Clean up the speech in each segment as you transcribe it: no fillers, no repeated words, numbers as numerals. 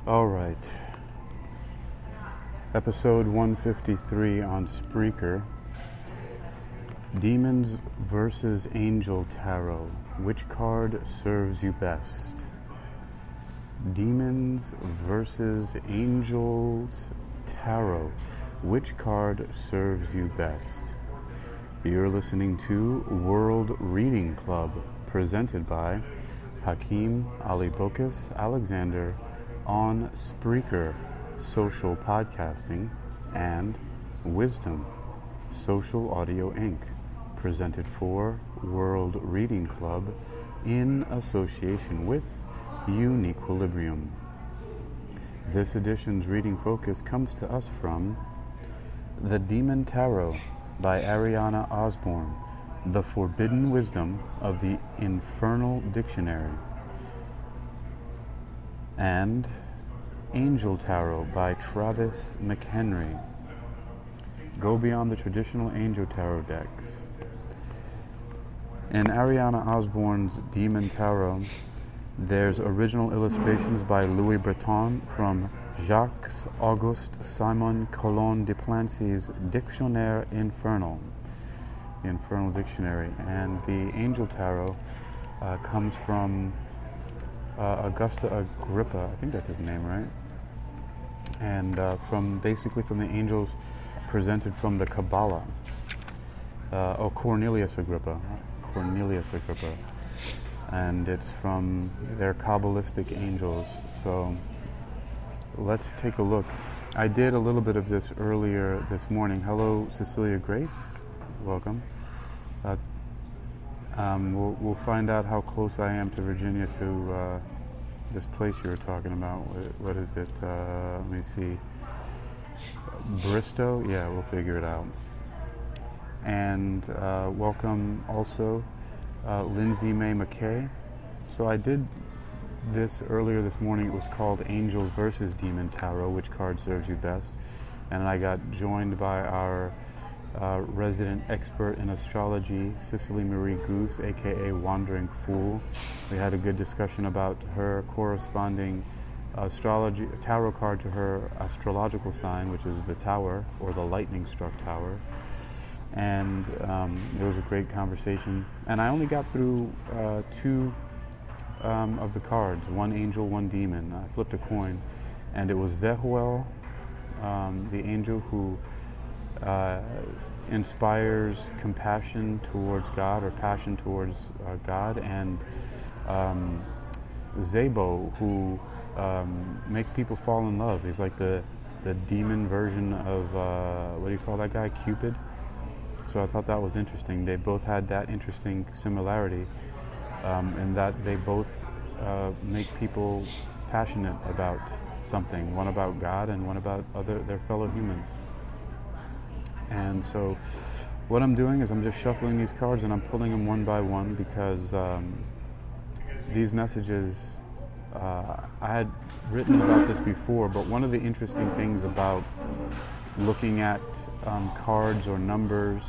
All right. Episode 153 on Spreaker. Demons versus Angel Tarot. Which card serves you best? Demons versus Angels Tarot. Which card serves you best? You're listening to World Reading Club, presented by Hakeem Ali Bokus Alexander on Spreaker, Social Podcasting, and Wisdom, Social Audio Inc., presented for World Reading Club in association with Uniquilibrium. This edition's reading focus comes to us from The Demon Tarot by Ariana Osborne, The Forbidden Wisdom of the Infernal Dictionary, and Angel Tarot by Travis McHenry. Go beyond the traditional Angel Tarot decks. In Ariana Osborne's Demon Tarot, there's original illustrations by Louis Breton from Jacques-Auguste Simon Colon de Plancy's Dictionnaire Infernal, the Infernal Dictionary. And the Angel Tarot comes from Augusta Agrippa, I think that's his name, right? And from the angels presented from the Kabbalah. Cornelius Agrippa. And it's from their Kabbalistic angels. So let's take a look. I did a little bit of this earlier this morning. Hello, Cecilia Grace. Welcome. We'll find out how close I am to Virginia to this place you were talking about. What is it? Let me see. Bristow? Yeah, we'll figure it out. And welcome also Lindsay May McKay. So I did this earlier this morning. It was called Angels versus Demon Tarot, which card serves you best? And I got joined by our resident expert in astrology, Cicely Marie Goose, aka Wandering Fool. We had a good discussion about her corresponding astrology tarot card to her astrological sign, which is the Tower, or the lightning struck Tower. And it was a great conversation. And I only got through two of the cards, one angel, one demon. I flipped a coin, and it was Vehuel, the angel who inspires compassion towards God, or passion towards God, and Zebo, who makes people fall in love. He's like the demon version of what do you call that guy, Cupid? So I thought that was interesting. They both had that interesting similarity in that they both make people passionate about something, one about God and one about their fellow humans. And so what I'm doing is I'm just shuffling these cards and I'm pulling them one by one, because these messages, I had written about this before, but one of the interesting things about looking at cards or numbers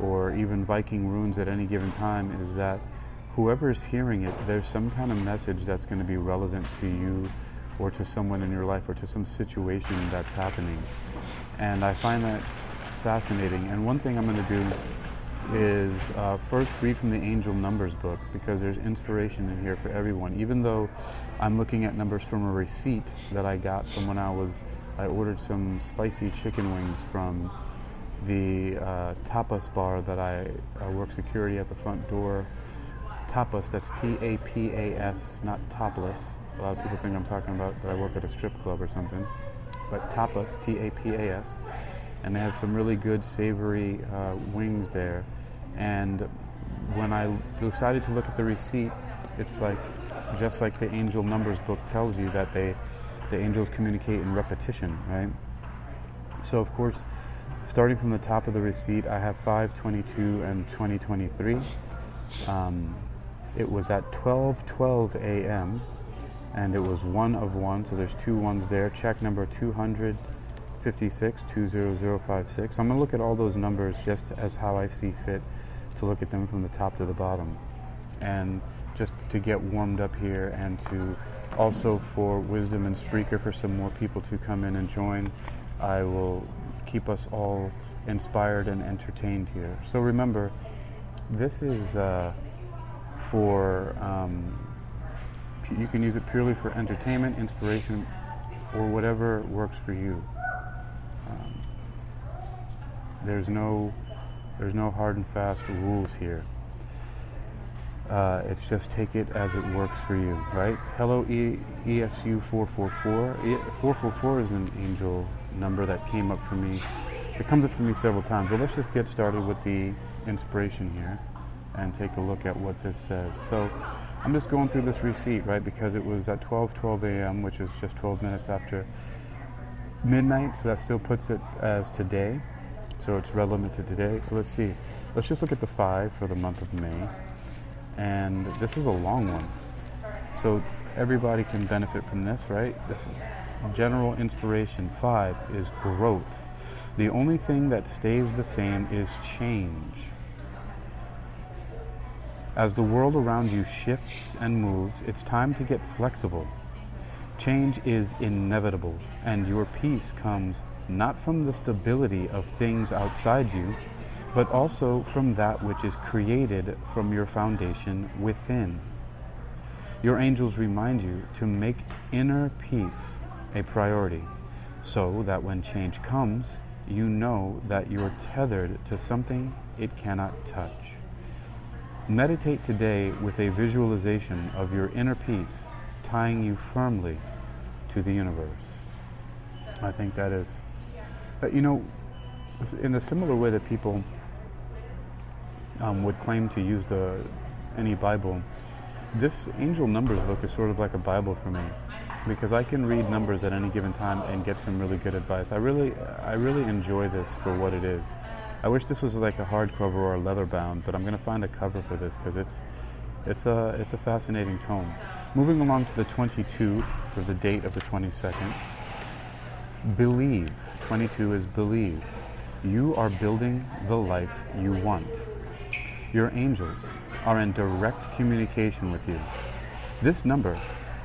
or even Viking runes at any given time is that whoever is hearing it, there's some kind of message that's going to be relevant to you or to someone in your life or to some situation that's happening. And I find that fascinating. And one thing I'm going to do is first read from the Angel Numbers book, because there's inspiration in here for everyone. Even though I'm looking at numbers from a receipt that I got from when I ordered some spicy chicken wings from the tapas bar that I work security at the front door. Tapas, that's T-A-P-A-S, not topless. A lot of people think I'm talking about that I work at a strip club or something. But tapas, T-A-P-A-S. And they have some really good savory wings there. And when I decided to look at the receipt, it's like, just like the Angel Numbers book tells you, that the angels communicate in repetition, right? So of course, starting from the top of the receipt, I have 5/22 and 2023. It was at 12:12 a.m. and it was 1 of 1, so there's 2 ones there. Check number 256, 20056. I'm going to look at all those numbers just as how I see fit to look at them from the top to the bottom, and just to get warmed up here and to Also for Wisdom and Spreaker, for some more people to come in and join. I will keep us all inspired and entertained here. So remember, this is you can use it purely for entertainment, inspiration, or whatever works for you. There's no hard and fast rules here. It's just take it as it works for you, right? Hello, ESU 444. 444 is an angel number that came up for me. It comes up for me several times. But let's just get started with the inspiration here and take a look at what this says. So I'm just going through this receipt, right? Because it was at 12 a.m., which is just 12 minutes after midnight. So that still puts it as today. So it's relevant to today. So let's see. Let's just look at the 5 for the month of May. And this is a long one. So everybody can benefit from this, right? This is general inspiration. 5 is growth. The only thing that stays the same is change. As the world around you shifts and moves, it's time to get flexible. Change is inevitable, and your peace comes not from the stability of things outside you, but also from that which is created from your foundation within. Your angels remind you to make inner peace a priority, so that when change comes, you know that you're tethered to something it cannot touch. Meditate today with a visualization of your inner peace tying you firmly to the universe. I think that is, in a similar way that people would claim to use any Bible, this angel numbers book is sort of like a Bible for me, because I can read numbers at any given time and get some really good advice. I really enjoy this for what it is. I wish this was like a hardcover or a leather bound, but I'm going to find a cover for this because it's a fascinating tome. Moving along to the 22 for the date of the 22nd. Believe. 22 is believe. You are building the life you want. Your angels are in direct communication with you. This number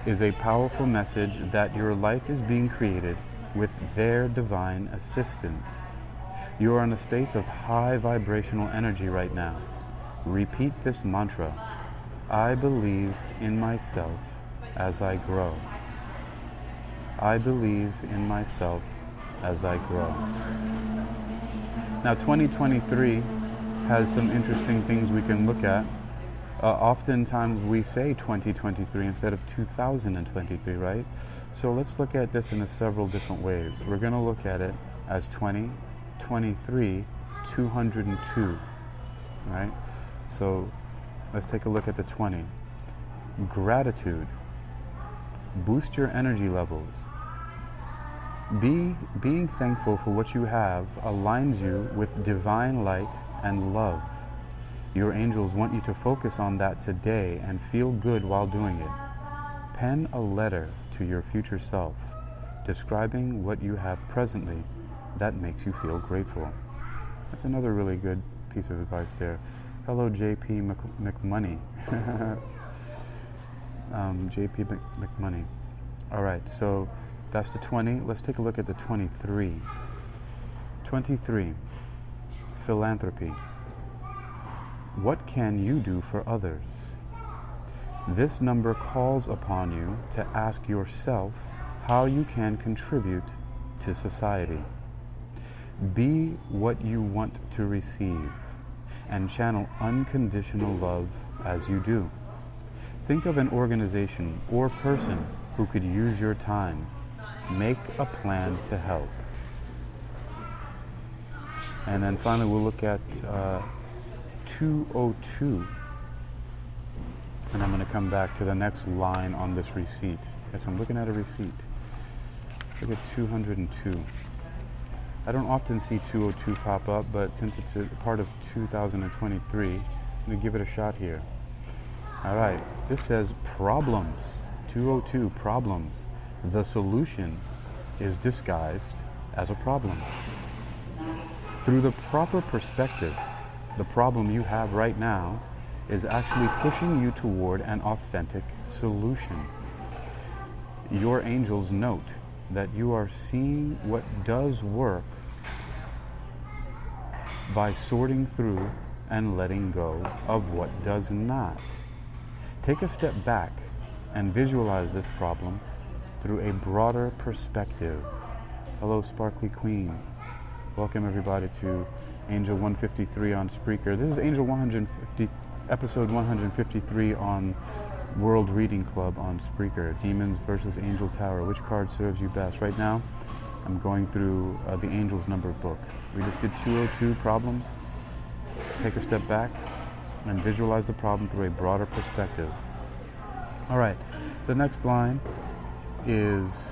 is a powerful message that your life is being created with their divine assistance. You are in a space of high vibrational energy right now. Repeat this mantra. I believe in myself as I grow. I believe in myself as I grow. Now 2023 has some interesting things we can look at. Oftentimes we say 2023 instead of 2023, right? So let's look at this in several different ways. We're going to look at it as 2023, 202, right? So let's take a look at the 20. Gratitude. Boost your energy levels. Being thankful for what you have aligns you with divine light and love. Your angels want you to focus on that today and feel good while doing it. Pen a letter to your future self, describing what you have presently that makes you feel grateful. That's another really good piece of advice there. Hello, JP McMoney. JP McMoney. All right, so that's the 20. Let's take a look at the 23. 23, philanthropy. What can you do for others? This number calls upon you to ask yourself how you can contribute to society. Be what you want to receive and channel unconditional love as you do. Think of an organization or person who could use your time. Make a plan to help. And then finally we'll look at 202. And I'm going to come back to the next line on this receipt. Yes, I'm looking at a receipt. Look at 202. I don't often see 202 pop up, but since it's a part of 2023, I'm going to give it a shot here. All right, this says problems. 202, problems. The solution is disguised as a problem. Through the proper perspective, the problem you have right now is actually pushing you toward an authentic solution. your angels note that you are seeing what does work by sorting through and letting go of what does not. Take a step back and visualize this problem through a broader perspective. Hello, Sparkly Queen. Welcome everybody to Angel 153 on Spreaker. This is Angel 150, episode 153 on World Reading Club on Spreaker. Demons versus Angel Tower. Which card serves you best? Right now, I'm going through the Angels number book. We just did 202 problems. Take a step back and visualize the problem through a broader perspective. All right, the next line is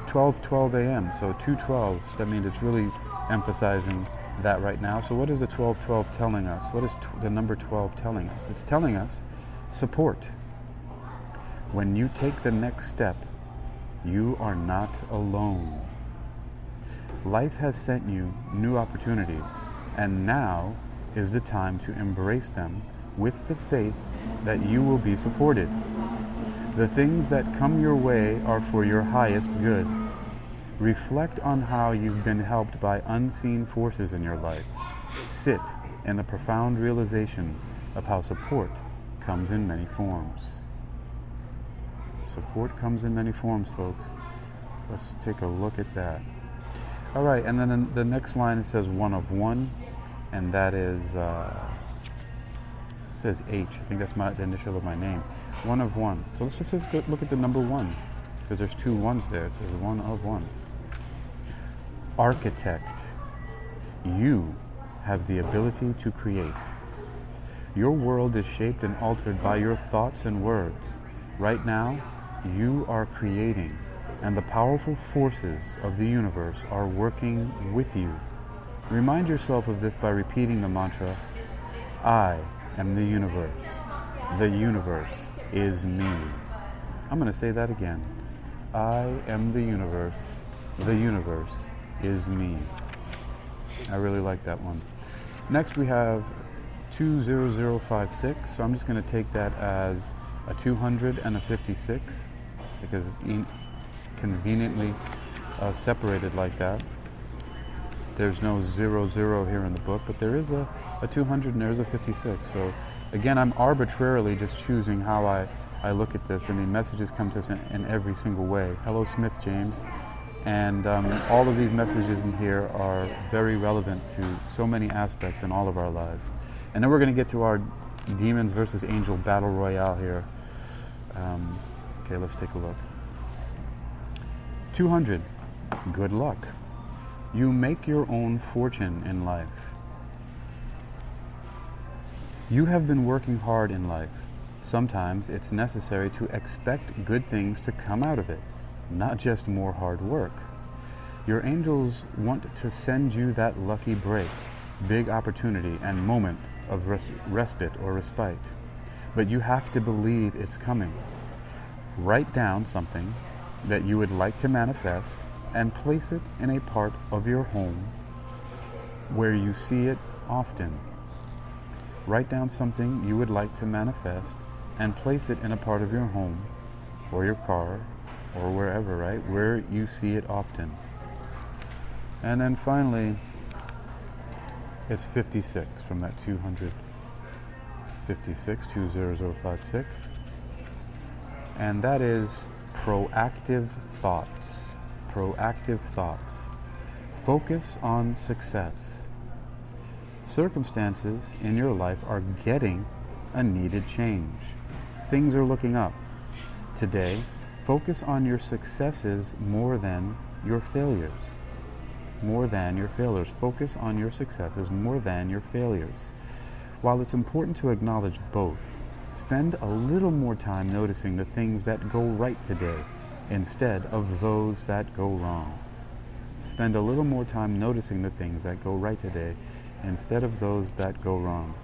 12:12 a.m. So 2:12. That means it's really emphasizing that right now. So what is the 12:12 telling us? What is the number 12 telling us? It's telling us support. When you take the next step, you are not alone. Life has sent you new opportunities, and now is the time to embrace them with the faith that you will be supported. The things that come your way are for your highest good. Reflect on how you've been helped by unseen forces in your life. Sit in the profound realization of how support comes in many forms. Support comes in many forms, folks. Let's take a look at that. All right, and then in the next line it says one of one, and that is, it says H. I think that's the initial of my name. One of one. So let's just look at the number one, because there's two ones there. It says one of one. Architect. You have the ability to create. Your world is shaped and altered by your thoughts and words. Right now, you are creating, and the powerful forces of the universe are working with you. Remind yourself of this by repeating the mantra, I am the universe. The universe is me. I'm going to say that again. I am the universe. The universe is me. I really like that one. Next we have 20056. So I'm just going to take that as a 200 and a 56 because it's conveniently separated like that. There's no 00 here in the book, but there is a 200 and there's a 56. So again, I'm arbitrarily just choosing how I look at this, and the messages come to us in every single way. Hello, Smith James. And all of these messages in here are very relevant to so many aspects in all of our lives. And then we're going to get to our Demons versus Angel Battle Royale here. Okay, let's take a look. 200. Good luck. You make your own fortune in life. You have been working hard in life. Sometimes it's necessary to expect good things to come out of it, not just more hard work. Your angels want to send you that lucky break, big opportunity, and moment of respite or respite. But you have to believe it's coming. Write down something that you would like to manifest and place it in a part of your home where you see it often. Write down something you would like to manifest and place it in a part of your home or your car or wherever, right, where you see it often. And then finally, it's 56 from that 256, 20056. And that is proactive thoughts. Proactive thoughts. Focus on success. Circumstances in your life are getting a needed change. Things are looking up. Today, focus on your successes more than your failures. More than your failures. Focus on your successes more than your failures. While it's important to acknowledge both, spend a little more time noticing the things that go right today instead of those that go wrong. Spend a little more time noticing the things that go right today instead of those that go wrong.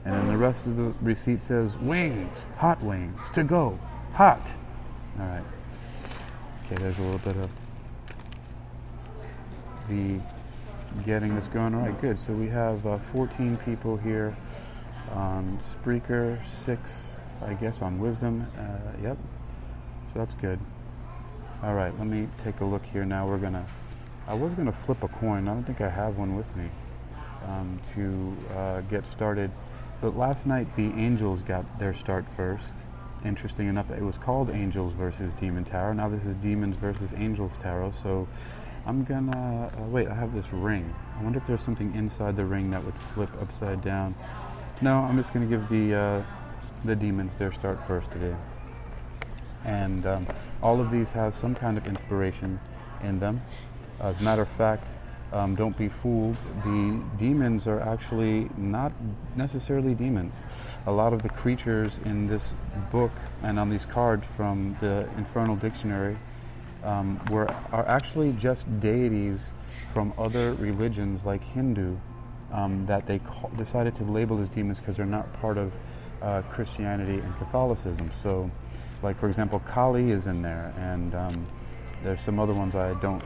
And then the rest of the receipt says, wings, hot wings, to go, hot. All right. Okay, there's a little bit of the getting this going. All right, good. So we have 14 people here on Spreaker, 6, I guess, on Wisdom. Yep. So that's good. All right, let me take a look here now. I was gonna flip a coin. I don't think I have one with me to get started. But last night the Angels got their start first. Interesting enough, it was called Angels versus Demon Tarot. Now this is Demons versus Angels Tarot. So I'm gonna wait. I have this ring. I wonder if there's something inside the ring that would flip upside down. No, I'm just gonna give the Demons their start first today. And all of these have some kind of inspiration in them. As a matter of fact, don't be fooled. The demons are actually not necessarily demons. A lot of the creatures in this book and on these cards from the Infernal Dictionary are actually just deities from other religions like Hindu that they decided to label as demons because they're not part of Christianity and Catholicism. So, like for example, Kali is in there, and there's some other ones I don't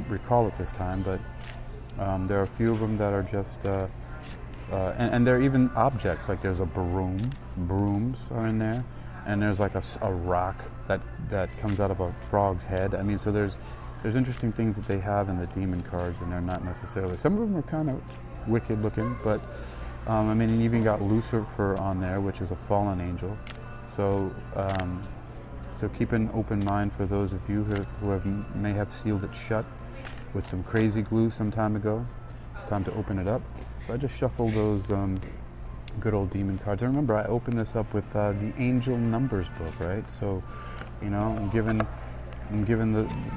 recall at this time, but there are a few of them that are just, and they're even objects, like there's a broom, brooms are in there, and there's like a rock that comes out of a frog's head. I mean, so there's interesting things that they have in the demon cards, and they're not necessarily, some of them are kind of wicked looking, but I mean, you even got Lucifer on there, which is a fallen angel. So so keep an open mind for those of you who may have sealed it shut with some crazy glue some time ago. It's time to open it up. So I just shuffled those good old demon cards. And remember, I opened this up with the Angel Numbers book, right? So, you know, I'm giving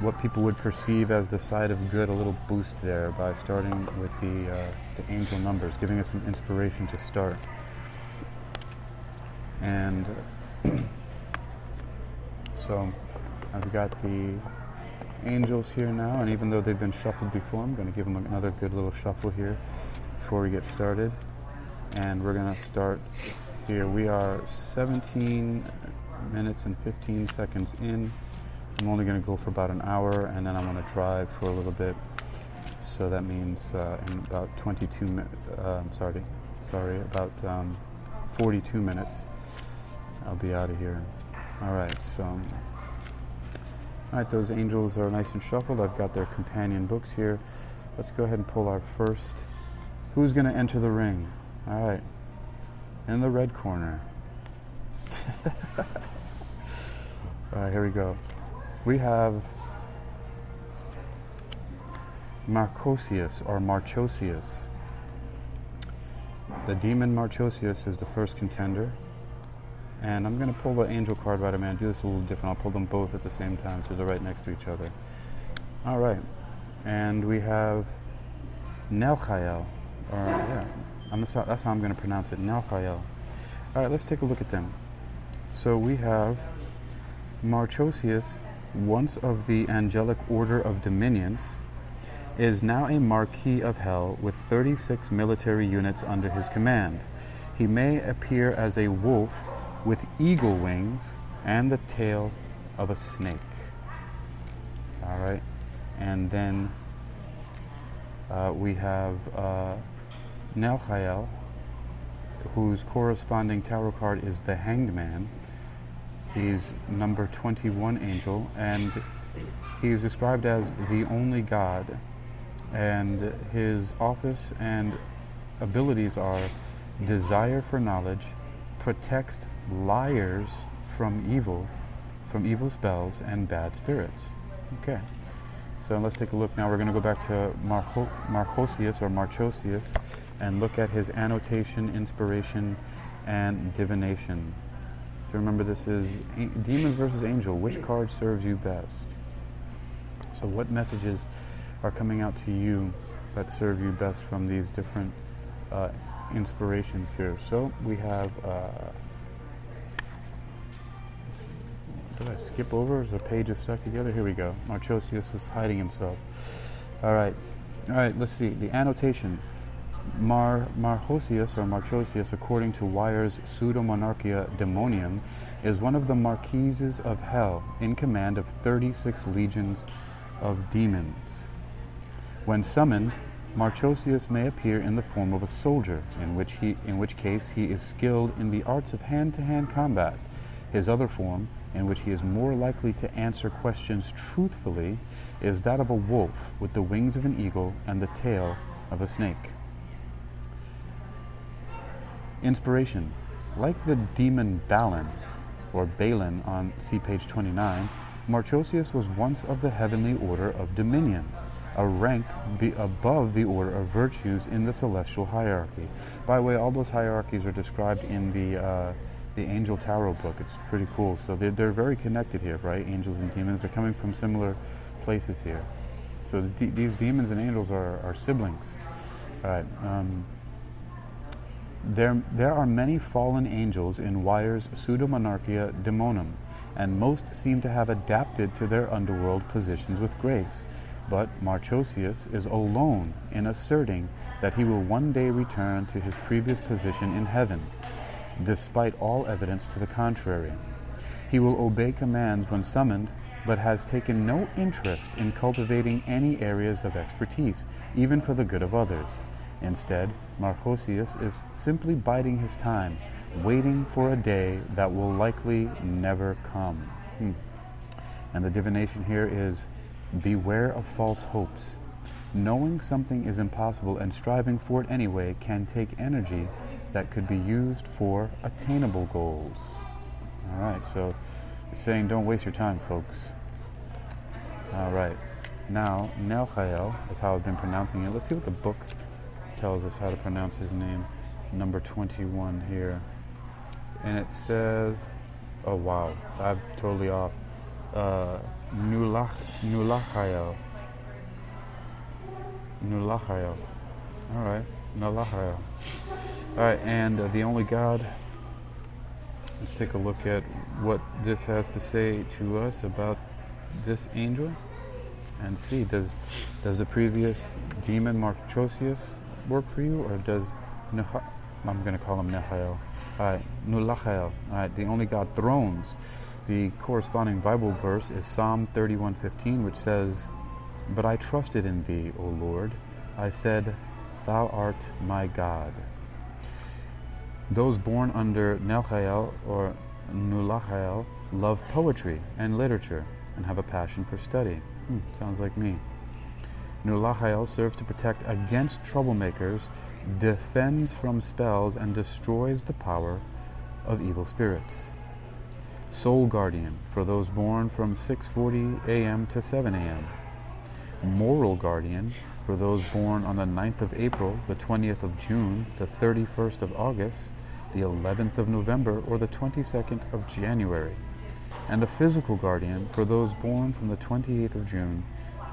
what people would perceive as the side of good a little boost there by starting with the Angel Numbers, giving us some inspiration to start. And so I've got the angels here now, and even though they've been shuffled before, I'm going to give them another good little shuffle here before we get started. And we're going to start here. We are 17 minutes and 15 seconds in. I'm only going to go for about an hour, and then I'm going to drive for a little bit. So that means in about 22 minutes, about 42 minutes, I'll be out of here. All right, so, all right, those angels are nice and shuffled. I've got their companion books here. Let's go ahead and pull our first. Who's going to enter the ring? All right, in the red corner. All right, here we go. We have Marchosius or Marchosius. The demon Marchosius is the first contender. And I'm going to pull the angel card right away. I'm going to do this a little different. I'll pull them both at the same time so they're right next to each other. All right. And we have Nelchael. That's how I'm going to pronounce it, Nelchael. All right, let's take a look at them. So we have Marchosius, once of the Angelic Order of Dominions, is now a Marquis of Hell with 36 military units under his command. He may appear as a wolf with eagle wings and the tail of a snake. All right, and then we have Nelchael, whose corresponding tarot card is the Hanged Man. He's number 21 angel, and he's described as the only god, and his office and abilities are desire for knowledge, protects liars from evil spells and bad spirits. Okay, so let's take a look now. We're going to go back to Marchosius or Marchosius and look at his annotation, inspiration, and divination. So remember, this is demons versus angel. Which card serves you best? So what messages are coming out to you that serve you best from these different inspirations here? So we have, did I skip over? Is the page stuck together? Here we go. Marchosius was hiding himself. All right, let's see. The annotation. Marchosius or Marchosius, according to Wyer's Pseudomonarchia Demonium, is one of the Marquises of Hell, in command of 36 legions of demons. When summoned, Marchosius may appear in the form of a soldier, in which case he is skilled in the arts of hand-to-hand combat. His other form, in which he is more likely to answer questions truthfully is that of a wolf with the wings of an eagle and the tail of a snake. Inspiration. Like the demon Balin, or Balin on see page 29, Marchosius was once of the heavenly order of dominions, a rank above the order of virtues in the celestial hierarchy. By the way, all those hierarchies are described in the Angel Tarot book. It's pretty cool. So they're very connected here, right? Angels and demons, they're coming from similar places here. So these demons and angels are siblings. All right. There are many fallen angels in Wyer's Pseudomonarchia Daemonum, and most seem to have adapted to their underworld positions with grace. But Marchosius is alone in asserting that he will one day return to his previous position in heaven, despite all evidence to the contrary. He will obey commands when summoned, but has taken no interest in cultivating any areas of expertise, even for the good of others. Instead, Marchosius is simply biding his time, waiting for a day that will likely never come. And the divination here is, beware of false hopes. Knowing something is impossible and striving for it anyway can take energy that could be used for attainable goals. All right, so it's saying don't waste your time, folks. All right, now Nelchael is how I've been pronouncing it. Let's see what the book tells us how to pronounce his name. Number 21 here. And it says, oh wow, I'm totally off. Nulachael. All right, Nulachael. All right, and the only God. Let's take a look at what this has to say to us about this angel, and see does the previous demon Marchosius work for you, or does I'm going to call him Nechael. All right, Nulachael. All right, the only God thrones. The corresponding Bible verse is Psalm 31:15, which says, "But I trusted in thee, O Lord. I said, Thou art my God." Those born under Nelchael or Nulachael love poetry and literature and have a passion for study. Sounds like me. Nulachael serves to protect against troublemakers, defends from spells, and destroys the power of evil spirits. Soul guardian for those born from 6:40 a.m. to 7 a.m. Moral guardian for those born on the 9th of April, the 20th of June, the 31st of August, the 11th of November, or the 22nd of January. And a physical guardian for those born from the 28th of June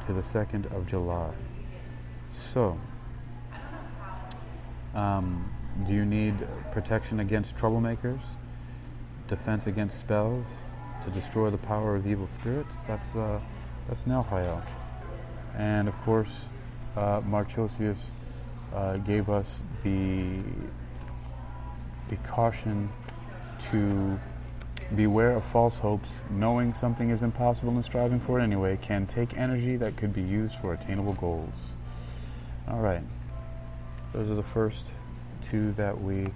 to the 2nd of July. So, do you need protection against troublemakers? Defense against spells? To destroy the power of evil spirits? That's Nelchael. And of course, Marchosius gave us the caution to beware of false hopes. Knowing something is impossible and striving for it anyway can take energy that could be used for attainable goals. All right, those are the first two that we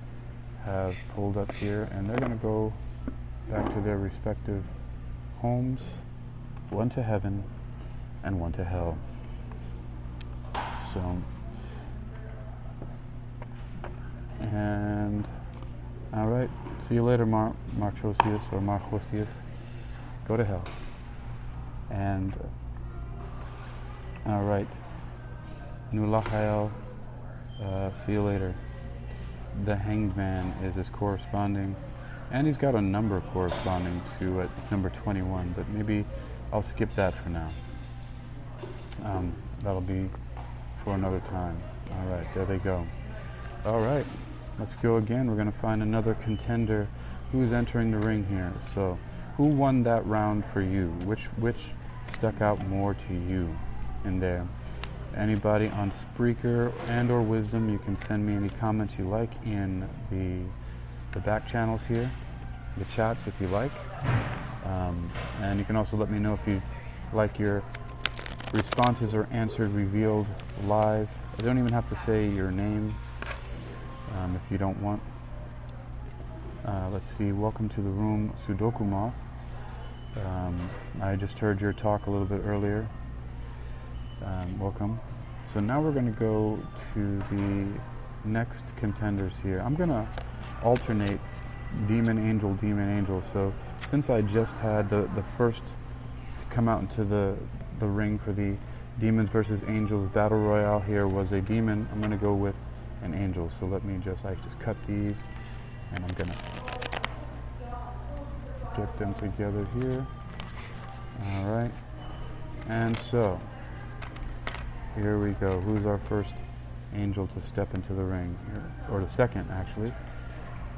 have pulled up here, and they're going to go back to their respective homes, one to heaven and one to hell. So, and all right, see you later, Marchosius or Marchosius. Go to hell. And all right, Nulachael, see you later. The Hanged Man is his corresponding, and he's got a number corresponding to number 21, but maybe I'll skip that for now. That'll be for another time. All right, there they go. All right, let's go again. We're going to find another contender who's entering the ring here. So, who won that round for you? Which stuck out more to you in there? Anybody on Spreaker and or Wisdom, you can send me any comments you like in the back channels here, the chats if you like. And you can also let me know if you like your responses are answered, revealed live. I don't even have to say your name if you don't want. Let's see, welcome to the room, Sudoku Moth. I just heard your talk a little bit earlier. Welcome. So now we're going to go to the next contenders here. I'm going to alternate demon, angel. So since I just had the first to come out into the ring for the demons versus angels battle royale here was a demon, I'm going to go with an angel. So let me just cut these, and I'm going to get them together here. All right, and so here we go. Who's our first angel to step into the ring here, or the second actually?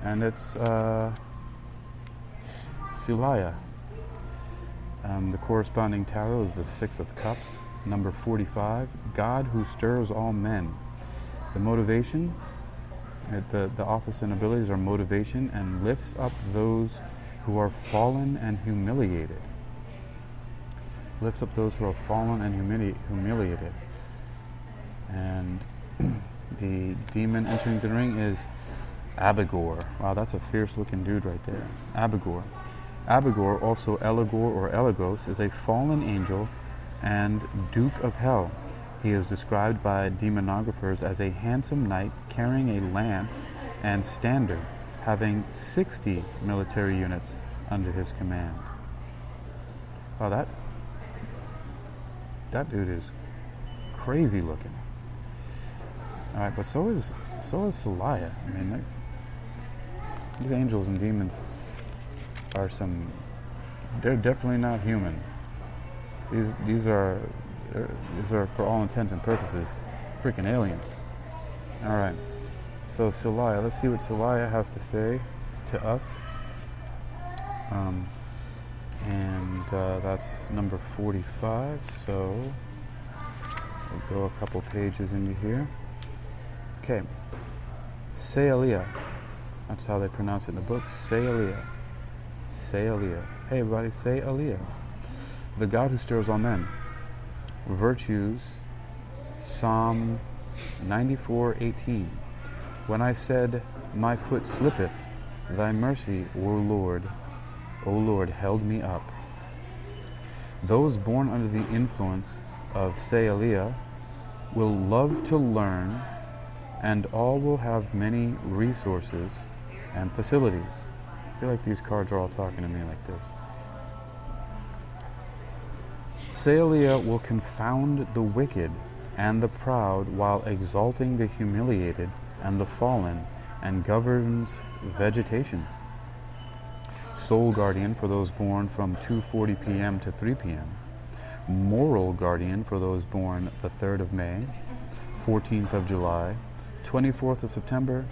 And it's Celaya. The corresponding tarot is the Six of Cups, number 45. God who stirs all men. The motivation, the office and abilities are motivation and lifts up those who are fallen and humiliated. Lifts up those who are fallen and humiliated. And the demon entering the ring is Abigor. Wow, that's a fierce looking dude right there. Abigor. Abigor, also Eligor or Eligos, is a fallen angel and Duke of Hell. He is described by demonographers as a handsome knight carrying a lance and standard, having 60 military units under his command. Wow, that dude is crazy looking. All right, but so is Celaya. I mean, these angels and demons are they're definitely not human. These are for all intents and purposes freaking aliens. All right, so Celaya, let's see what Celaya has to say to us. And that's number 45, so we'll go a couple pages into here. Okay, Sealia, that's how they pronounce it in the book, Sealia. Sealia. Hey everybody, Sealia. The God who stirs all men. Virtues, Psalm 94:18. When I said, my foot slippeth, thy mercy, O Lord, held me up. Those born under the influence of Sealia will love to learn, and all will have many resources and facilities. I feel like these cards are all talking to me like this. Sealia will confound the wicked and the proud while exalting the humiliated and the fallen, and governs vegetation. Soul guardian for those born from 2:40 p.m. to 3 p.m. Moral guardian for those born the 3rd of May, 14th of July, 24th of September,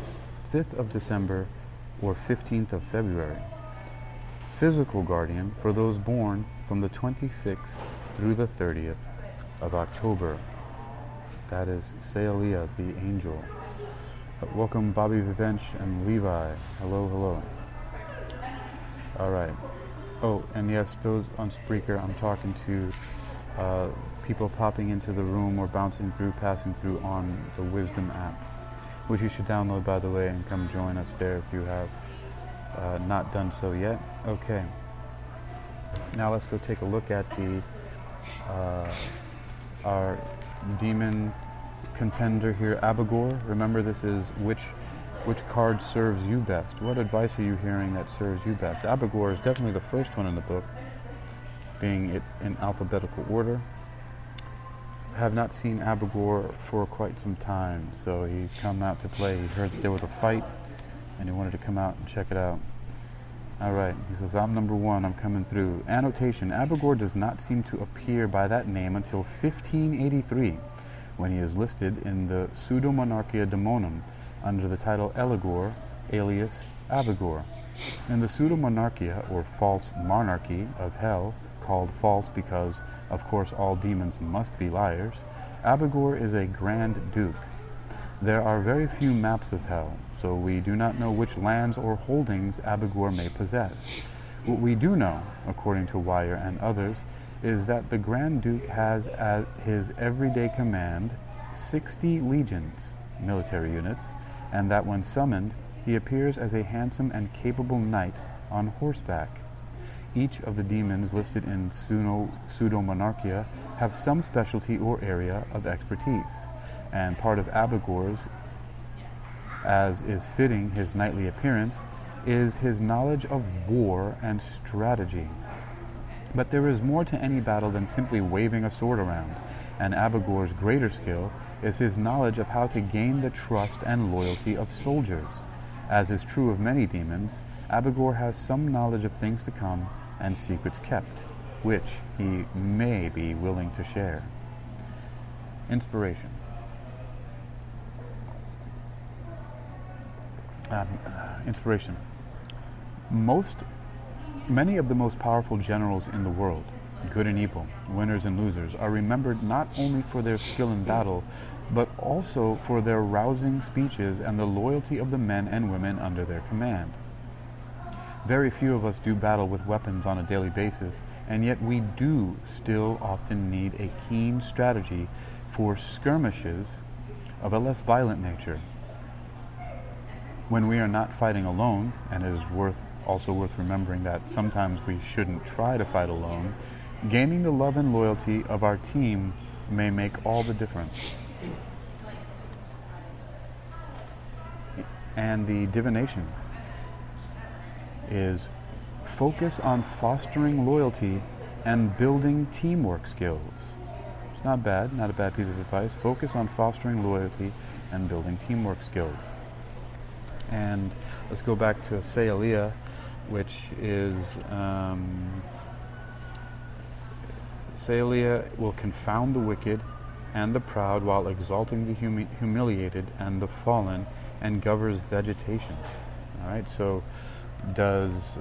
5th of December, or 15th of February. Physical guardian for those born from the 26th through the 30th of October. That is Sealia, the angel. Welcome Bobby Vivench and Levi. Hello. All right. Oh, and yes, those on Spreaker, I'm talking to people popping into the room or bouncing through, passing through on the Wisdom app, which you should download, by the way, and come join us there if you have not done so yet. Okay. Now let's go take a look at our demon contender here, Abigor. Remember, this is which card serves you best. What advice are you hearing that serves you best? Abigor is definitely the first one in the book, being it in alphabetical order. I have not seen Abigor for quite some time, so he's come out to play. He heard that there was a fight, and he wanted to come out and check it out. All right, he says, I'm number 1, I'm coming through. Annotation, Abigor does not seem to appear by that name until 1583, when he is listed in the Pseudo-Monarchia Daemonum under the title Eligor, alias Abigor. In the Pseudo-Monarchia, or false monarchy of hell, called false because, of course, all demons must be liars, Abigor is a Grand Duke. There are very few maps of hell, so we do not know which lands or holdings Abigor may possess. What we do know, according to Wire and others, is that the Grand Duke has at his everyday command 60 legions, military units, and that when summoned, he appears as a handsome and capable knight on horseback. Each of the demons listed in Pseudo-Monarchia have some specialty or area of expertise, and part of Abigor's, as is fitting his knightly appearance, is his knowledge of war and strategy. But there is more to any battle than simply waving a sword around, and Abigor's greater skill is his knowledge of how to gain the trust and loyalty of soldiers. As is true of many demons, Abigor has some knowledge of things to come and secrets kept, which he may be willing to share. Inspiration. Inspiration. Many of the most powerful generals in the world, good and evil, winners and losers, are remembered not only for their skill in battle, but also for their rousing speeches and the loyalty of the men and women under their command. Very few of us do battle with weapons on a daily basis, and yet we do still often need a keen strategy for skirmishes of a less violent nature. When we are not fighting alone, and it is also worth remembering that sometimes we shouldn't try to fight alone, gaining the love and loyalty of our team may make all the difference. And the divination is focus on fostering loyalty and building teamwork skills. It's not bad, not a bad piece of advice. Focus on fostering loyalty and building teamwork skills. And let's go back to Sealia, which is Sealia will confound the wicked and the proud while exalting the humiliated and the fallen, and governs vegetation. All right, so does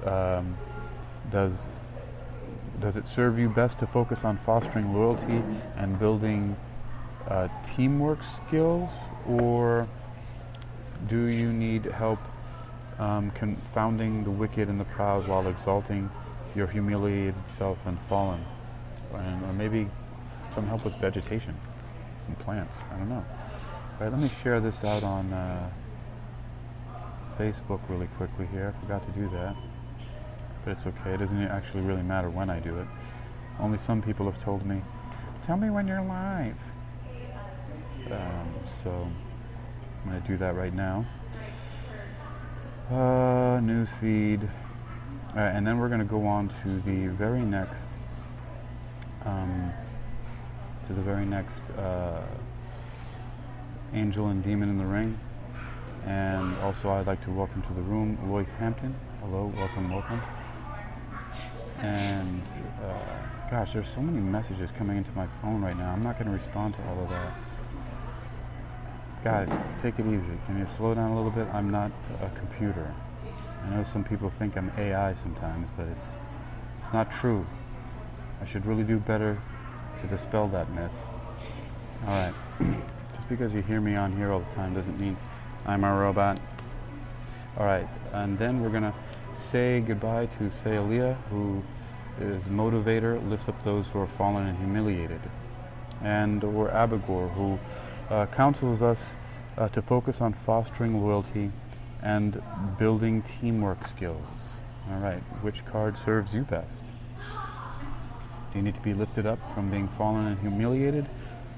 it serve you best to focus on fostering loyalty and building teamwork skills, or do you need help confounding the wicked and the proud while exalting your humiliated self and fallen? Or maybe some help with vegetation, some plants, I don't know. All right, let me share this out on Facebook really quickly here. I forgot to do that, but it's okay. It doesn't actually really matter when I do it. Only some people have told me, tell me when you're live. So I'm going to do that right now. News feed. And then we're going to go on to the very next Angel and Demon in the Ring. And also I'd like to welcome to the room Royce Hampton. Hello, welcome. And gosh, there's so many messages coming into my phone right now. I'm not going to respond to all of that. Guys, take it easy. Can you slow down a little bit? I'm not a computer. I know some people think I'm AI sometimes, but it's not true. I should really do better to dispel that myth. All right. Just because you hear me on here all the time doesn't mean I'm a robot. All right, and then we're gonna say goodbye to Sealia, who is motivator, lifts up those who are fallen and humiliated, or Abigor, who counsels us to focus on fostering loyalty and building teamwork skills. All right, which card serves you best? Do you need to be lifted up from being fallen and humiliated,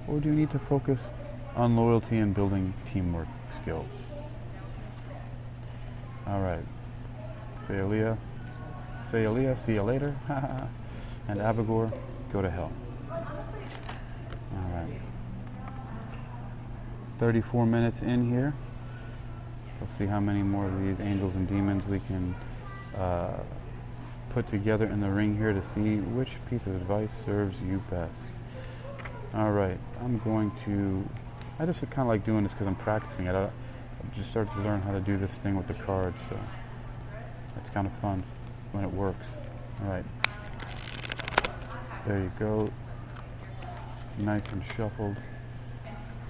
or do you need to focus on loyalty and building teamwork skills? All right, Sealia, see you later. And Abigor, go to hell. All right. 34 minutes in here. Let's see how many more of these angels and demons we can put together in the ring here to see which piece of advice serves you best. All right, I just kind of like doing this because I'm practicing it. I just started to learn how to do this thing with the cards, so it's kind of fun when it works. All right, there you go. Nice and shuffled.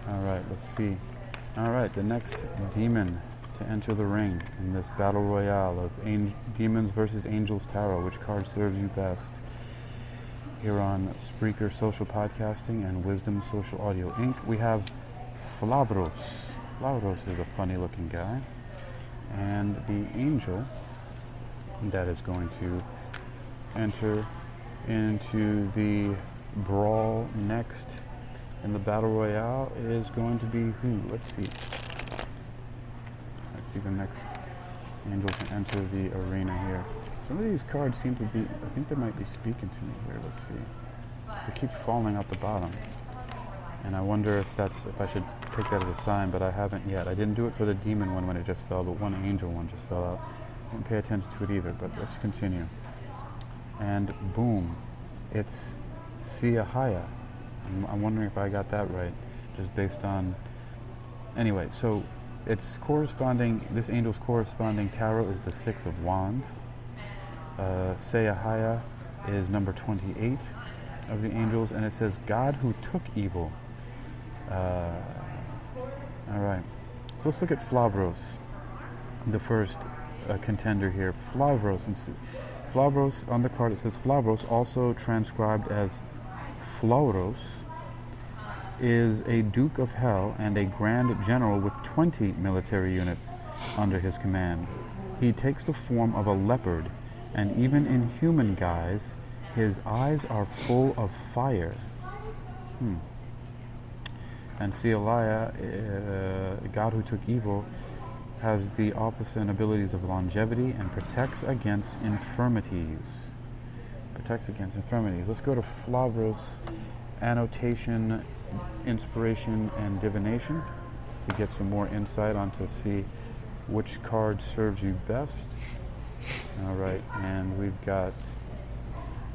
All right, let's see. All right, the next demon to enter the ring in this battle royale of Demons versus Angels Tarot. Which card serves you best? Here on Spreaker Social Podcasting and Wisdom Social Audio Inc., we have Flavros. Flavros is a funny looking guy. And the angel that is going to enter into the brawl next. And the battle royale is going to be who? Let's see. Let's see the next angel to enter the arena here. Some of these cards seem to be, I think they might be speaking to me here. Let's see. They keep falling out the bottom. And I wonder if I should take that as a sign, but I haven't yet. I didn't do it for the demon one when it just fell, but one angel one just fell out. I didn't pay attention to it either, but let's continue. And boom, it's Siahaya. I'm wondering if I got that right, just based on... Anyway, so it's corresponding, this angel's corresponding tarot is the Six of Wands. Siahaya is number 28 of the angels, and it says, God who took evil. Alright, so let's look at Flavros, the first contender here. Flavros, on the card it says Flavros, also transcribed as Flauros, is a Duke of Hell and a Grand General with 20 military units under his command. He takes the form of a leopard, and even in human guise, his eyes are full of fire. And Siahaya, God who took evil, has the office and abilities of longevity and protects against infirmities. Let's go to Flavros, annotation, inspiration, and divination to get some more insight on to see which card serves you best. Alright, and we've got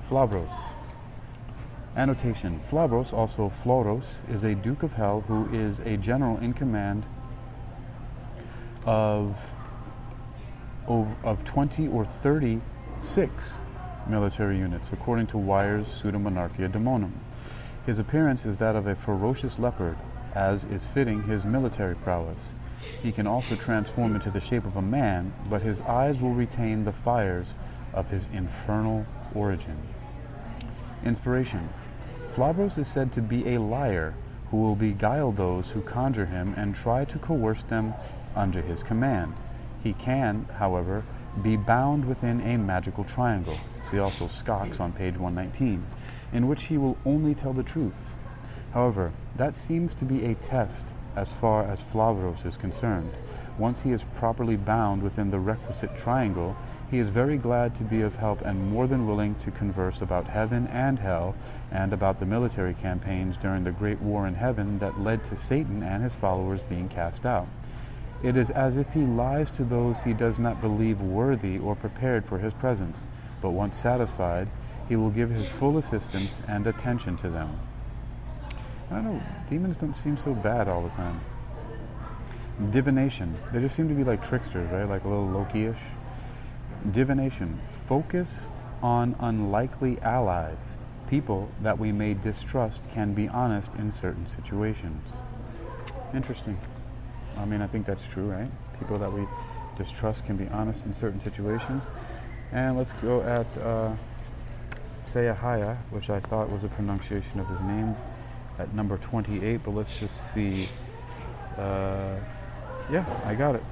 Flavros. Annotation. Flavros, also Floros, is a Duke of Hell who is a general in command of 20 or 36 military units, according to Wyer's Pseudomonarchia Daemonum. His appearance is that of a ferocious leopard, as is fitting his military prowess. He can also transform into the shape of a man, but his eyes will retain the fires of his infernal origin. Inspiration. Flavros is said to be a liar who will beguile those who conjure him and try to coerce them under his command. He can, however, be bound within a magical triangle, see also Skox on page 119, in which he will only tell the truth. However, that seems to be a test as far as Flavros is concerned. Once he is properly bound within the requisite triangle, he is very glad to be of help and more than willing to converse about heaven and hell and about the military campaigns during the great war in heaven that led to Satan and his followers being cast out. It is as if he lies to those he does not believe worthy or prepared for his presence, but once satisfied, he will give his full assistance and attention to them. I don't know, demons don't seem so bad all the time. Divination. They just seem to be like tricksters, right? Like a little Loki-ish. Divination. Focus on unlikely allies. People that we may distrust can be honest in certain situations. Interesting. I mean, I think that's true, right? People that we distrust can be honest in certain situations. And let's go at Siahaya, which I thought was a pronunciation of his name, at number 28, but let's just see. Yeah, I got it.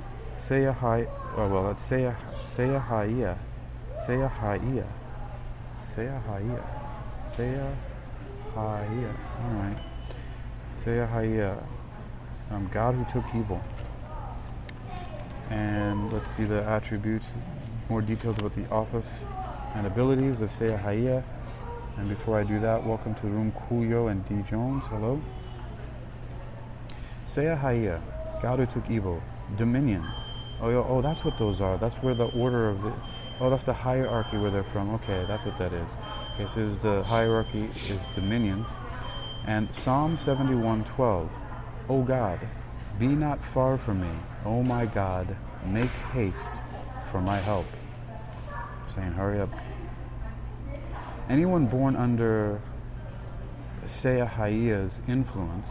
Siahaya. Oh, well, that's Siahaya. Siahaya. Siahaya. Siahaya. All right. Siahaya. God who took evil. And let's see the attributes, more details about the office and abilities of Siahaya. And before I do that, welcome to the room, Kuyo and D. Jones. Hello. Siahaya, God who took evil. Dominions. Oh, that's what those are. That's where the order of the... Oh, that's the hierarchy where they're from. Okay, that's what that is. Okay, so the hierarchy is dominions. And Psalm 71:12. O God, be not far from me. O my God, make haste for my help. Saying, hurry up. Anyone born under Siahaya's influence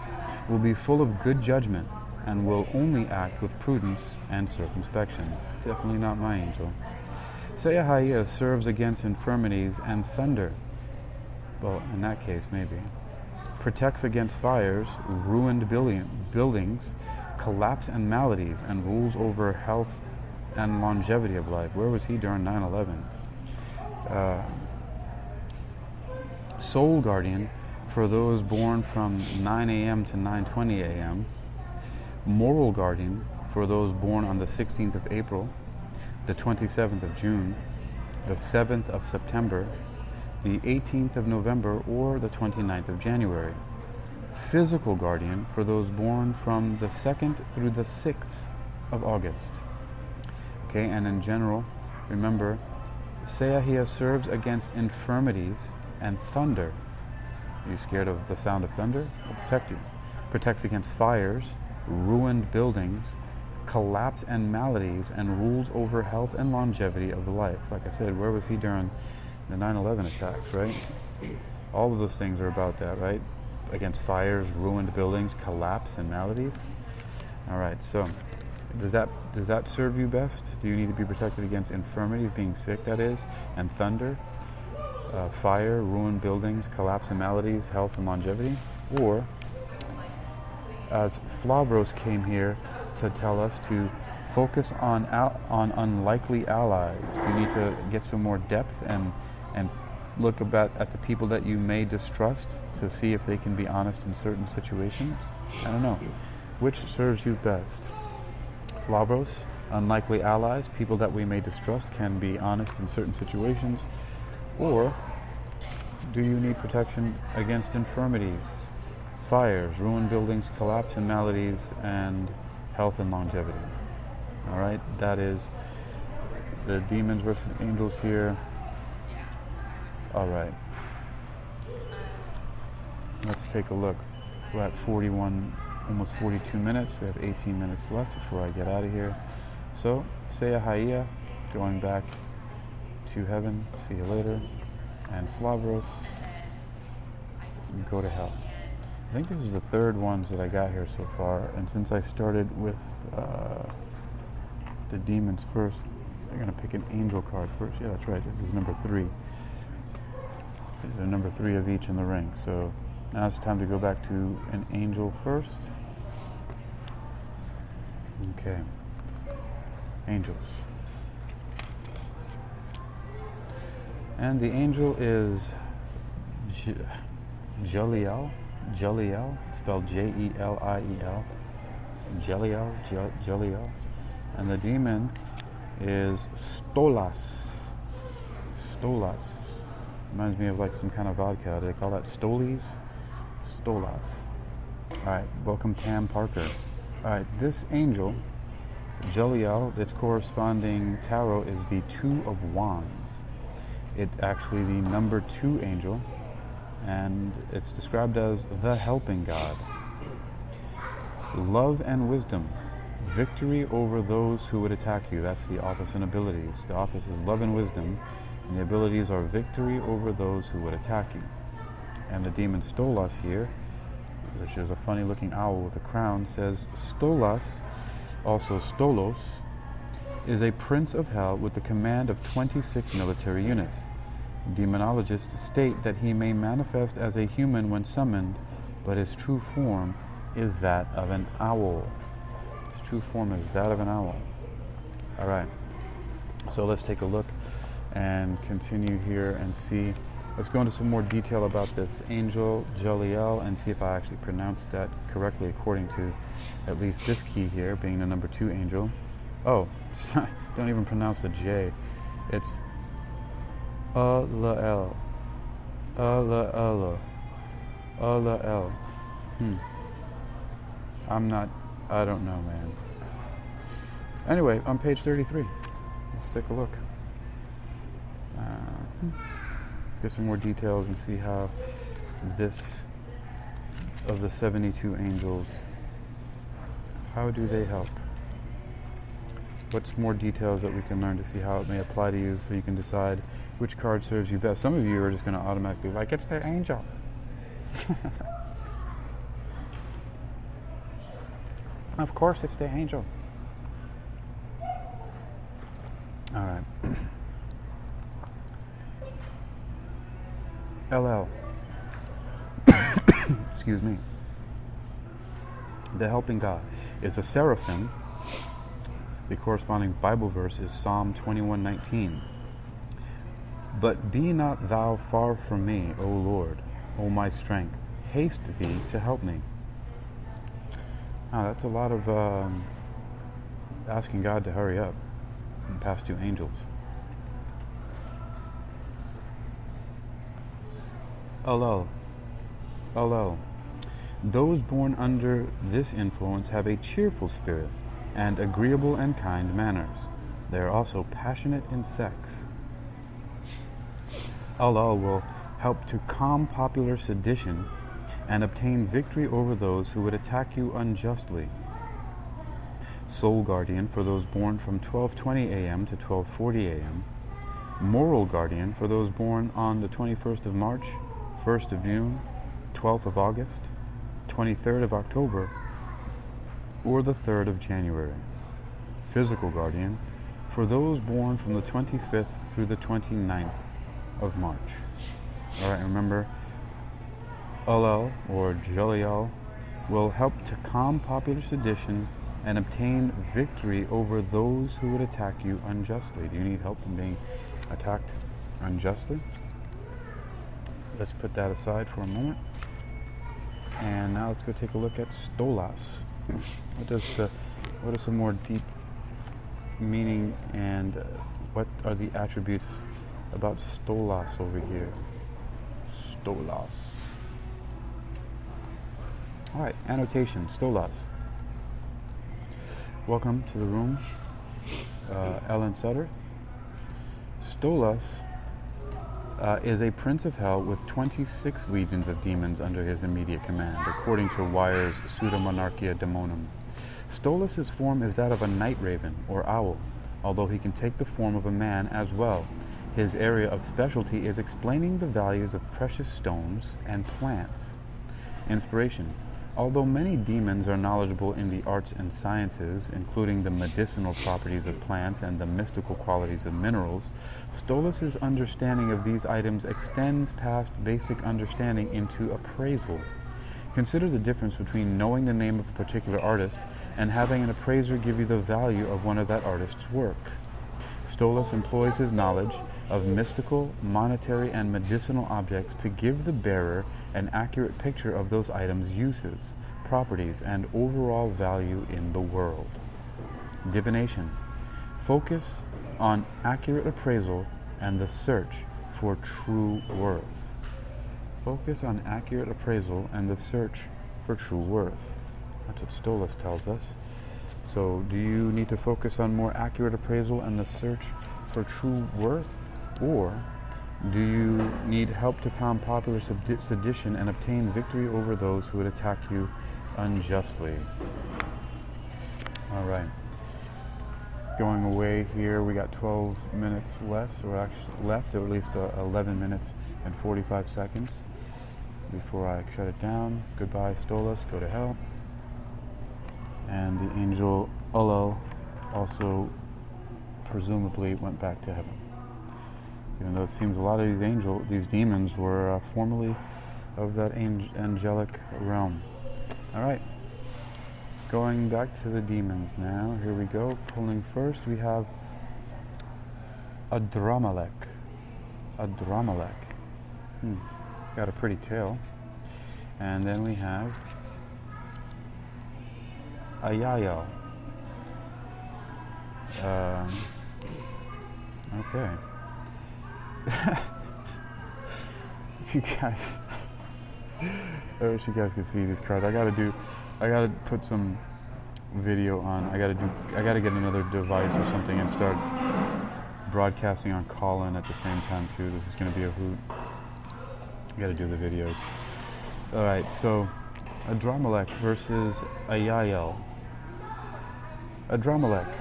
will be full of good judgment and will only act with prudence and circumspection. Definitely not my angel. Siahaya serves against infirmities and thunder. Well, in that case, maybe. Protects against fires, ruined buildings, collapse and maladies, and rules over health and longevity of life. Where was he during 9/11? Soul Guardian for those born from 9 a.m. to 9:20 a.m. Moral Guardian for those born on the 16th of April, the 27th of June, the 7th of September, the 18th of November, or the 29th of January. Physical Guardian for those born from the 2nd through the 6th of August. Okay, and in general, remember, Seahia serves against infirmities and thunder. Are you scared of the sound of thunder? It'll protect you. Protects against fires, ruined buildings, collapse and maladies, and rules over health and longevity of the life. Like I said, where was he during the 9/11 attacks, right? All of those things are about that, right? Against fires, ruined buildings, collapse, and maladies. All right, so does that serve you best? Do you need to be protected against infirmities, being sick, that is, and thunder, fire, ruined buildings, collapse and maladies, health and longevity? Or, as Flavros came here to tell us to focus on unlikely allies. Do you need to get some more depth and look at the people that you may distrust to see if they can be honest in certain situations? I don't know. Which serves you best? Flavros, unlikely allies, people that we may distrust can be honest in certain situations, or do you need protection against infirmities, fires, ruined buildings, collapse and maladies, and health and longevity? All right, that is the demons versus angels here. All right, let's take a look. We're at 41, almost 42 minutes. We have 18 minutes left before I get out of here. So, Seahia, going back to heaven. See you later. And Flavros, go to hell. I think this is the third ones that I got here so far. And since I started with the demons first, I'm going to pick an angel card first. Yeah, that's right. This is number 3. There's number 3 of each in the ring. So now it's time to go back to an angel first. Okay. Angels. And the angel is Jeliel, spelled Jeliel, Jeliel. And the demon is Stolas. Reminds me of like some kind of vodka. Do they call that Stolies? Stolas. Alright, welcome Tam Parker. Alright, this angel, Jeliel, its corresponding tarot is the 2 of Wands. It's actually the number 2 angel, and it's described as the helping God. Love and wisdom. Victory over those who would attack you. That's the office and abilities. The office is love and wisdom, and the abilities are victory over those who would attack you. And the demon Stolas here, which is a funny looking owl with a crown, says Stolas, also Stolos, is a prince of hell with the command of 26 military units. Demonologists state that he may manifest as a human when summoned, but his true form is that of an owl. His true form is that of an owl. Alright, so let's take a look and continue here and see. Let's go into some more detail about this angel, Jeliel, and see if I actually pronounced that correctly according to at least this key here, being the number 2 angel. Oh, don't even pronounce the J. It's Alael. Alael. Alael. I don't know, man. Anyway, on page 33, let's take a look. Let's get some more details and see how this, of the 72 angels, how do they help? What's more details that we can learn to see how it may apply to you, so you can decide which card serves you best. Some of you are just going to automatically be like, it's the angel. Of course it's the angel. Alright. LL. Excuse me. The helping God is a seraphim. The corresponding Bible verse is Psalm 21:19. But be not thou far from me, O Lord, O my strength. Haste thee to help me. That's a lot of asking God to hurry up and pass two angels. Alel. Alel. Those born under this influence have a cheerful spirit and agreeable and kind manners. They are also passionate in sex. Alel will help to calm popular sedition and obtain victory over those who would attack you unjustly. Soul guardian for those born from 12:20 a.m. to 12:40 a.m. Moral guardian for those born on the 21st of March, 1st of June, 12th of August, 23rd of October, or the 3rd of January. Physical guardian for those born from the 25th through the 29th of March. Alright, remember, Alel or Jeliel will help to calm popular sedition and obtain victory over those who would attack you unjustly. Do you need help from being attacked unjustly? Let's put that aside for a moment. And now let's go take a look at Stolas. What is some more deep meaning, and what are the attributes about Stolas over here? Stolas. Alright, annotation, Stolas. Welcome to the room, Ellen Sutter. Stolas is a prince of hell with 26 legions of demons under his immediate command, according to Wyer's Pseudomonarchia Daemonum. Stolas' form is that of a night raven or owl, although he can take the form of a man as well. His area of specialty is explaining the values of precious stones and plants. Inspiration. Although many demons are knowledgeable in the arts and sciences, including the medicinal properties of plants and the mystical qualities of minerals, Stolas' understanding of these items extends past basic understanding into appraisal. Consider the difference between knowing the name of a particular artist and having an appraiser give you the value of one of that artist's work. Stolas employs his knowledge of mystical, monetary, and medicinal objects to give the bearer an accurate picture of those items' uses, properties, and overall value in the world. Divination. Focus on accurate appraisal and the search for true worth. Focus on accurate appraisal and the search for true worth. That's what Stolas tells us. So, do you need to focus on more accurate appraisal and the search for true worth? Or do you need help to calm popular sedition and obtain victory over those who would attack you unjustly? Alright. Going away here, we got 12 minutes left, or actually left, or at least 11 minutes and 45 seconds before I shut it down. Goodbye, Stolas. Go to hell. And the angel Alel also presumably went back to heaven. Even though it seems a lot of these demons were formerly of that angelic realm. Alright, going back to the demons now. Here we go. Pulling first, we have Adramelech. Adramelech. It's got a pretty tail. And then we have Ayael. Okay. If you guys, I wish you guys could see these cards. I gotta put some video on. I gotta get another device or something and start broadcasting on call-in at the same time too. This is gonna be a hoot. I gotta do the videos. Alright, so Adramelech versus Ayael. Adramelech.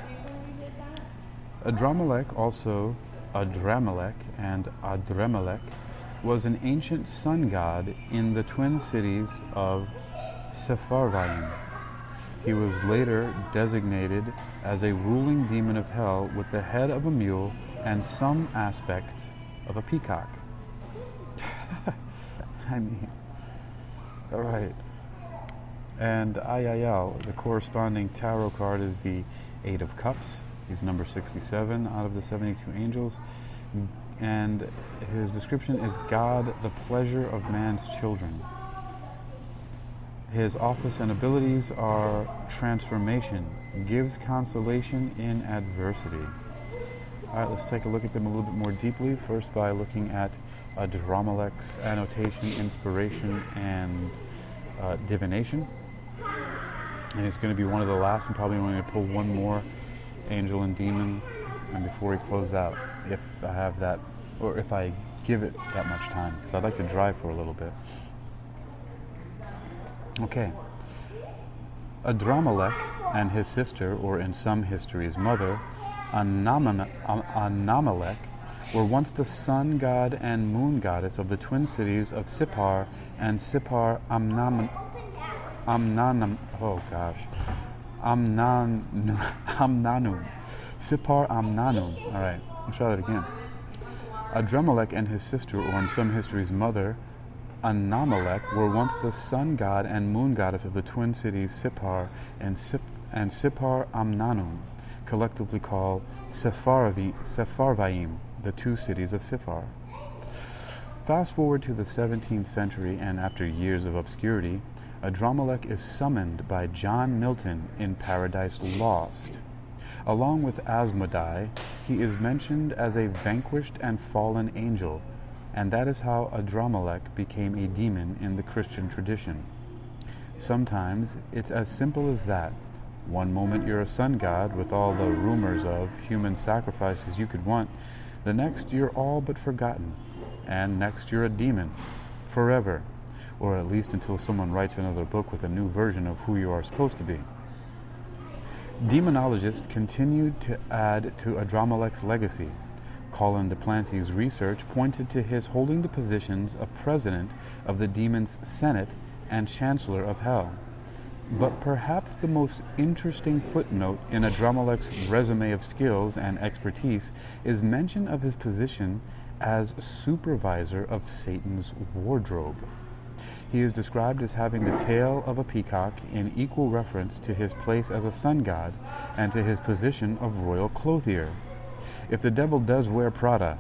Adramelech, also Adramelech and Adremelech, was an ancient sun god in the twin cities of Sepharvaim. He was later designated as a ruling demon of hell with the head of a mule and some aspects of a peacock. I mean, alright. And Ayael, the corresponding tarot card, is the Eight of Cups. He's number 67 out of the 72 angels. and his description is God, the pleasure of man's children. His office and abilities are transformation, gives consolation in adversity. All right, let's take a look at them a little bit more deeply. First, by looking at Adramelech's annotation, inspiration, and divination. And it's going to be one of the last. I'm probably going to pull one more angel and demon, and before we close out, if I have that, or if I give it that much time, because I'd like to drive for a little bit. Okay. Adramelech and his sister, or in some histories mother, Anamelech, were once the sun god and moon goddess of the twin cities of Sippar and Sippar Amnanum. Sippar Amnanum. All right, let's try that again. Adramelech and his sister, or in some histories mother, Anamelech, were once the sun god and moon goddess of the twin cities Sippar and Sippar Amnanum, collectively called Sepharvaim, the two cities of Sippar. Fast forward to the 17th century, and after years of obscurity, Adramelech is summoned by John Milton in Paradise Lost. Along with Asmodai, he is mentioned as a vanquished and fallen angel, and that is how Adramelech became a demon in the Christian tradition. Sometimes it's as simple as that. One moment you're a sun god with all the rumors of human sacrifices you could want, the next you're all but forgotten, and next you're a demon, forever, or at least until someone writes another book with a new version of who you are supposed to be. Demonologists continued to add to Adramelech's legacy. Colin de Plancy's research pointed to his holding the positions of president of the demon's Senate and chancellor of hell. But perhaps the most interesting footnote in Adramelech's resume of skills and expertise is mention of his position as supervisor of Satan's wardrobe. He is described as having the tail of a peacock, in equal reference to his place as a sun god and to his position of royal clothier. If the devil does wear Prada,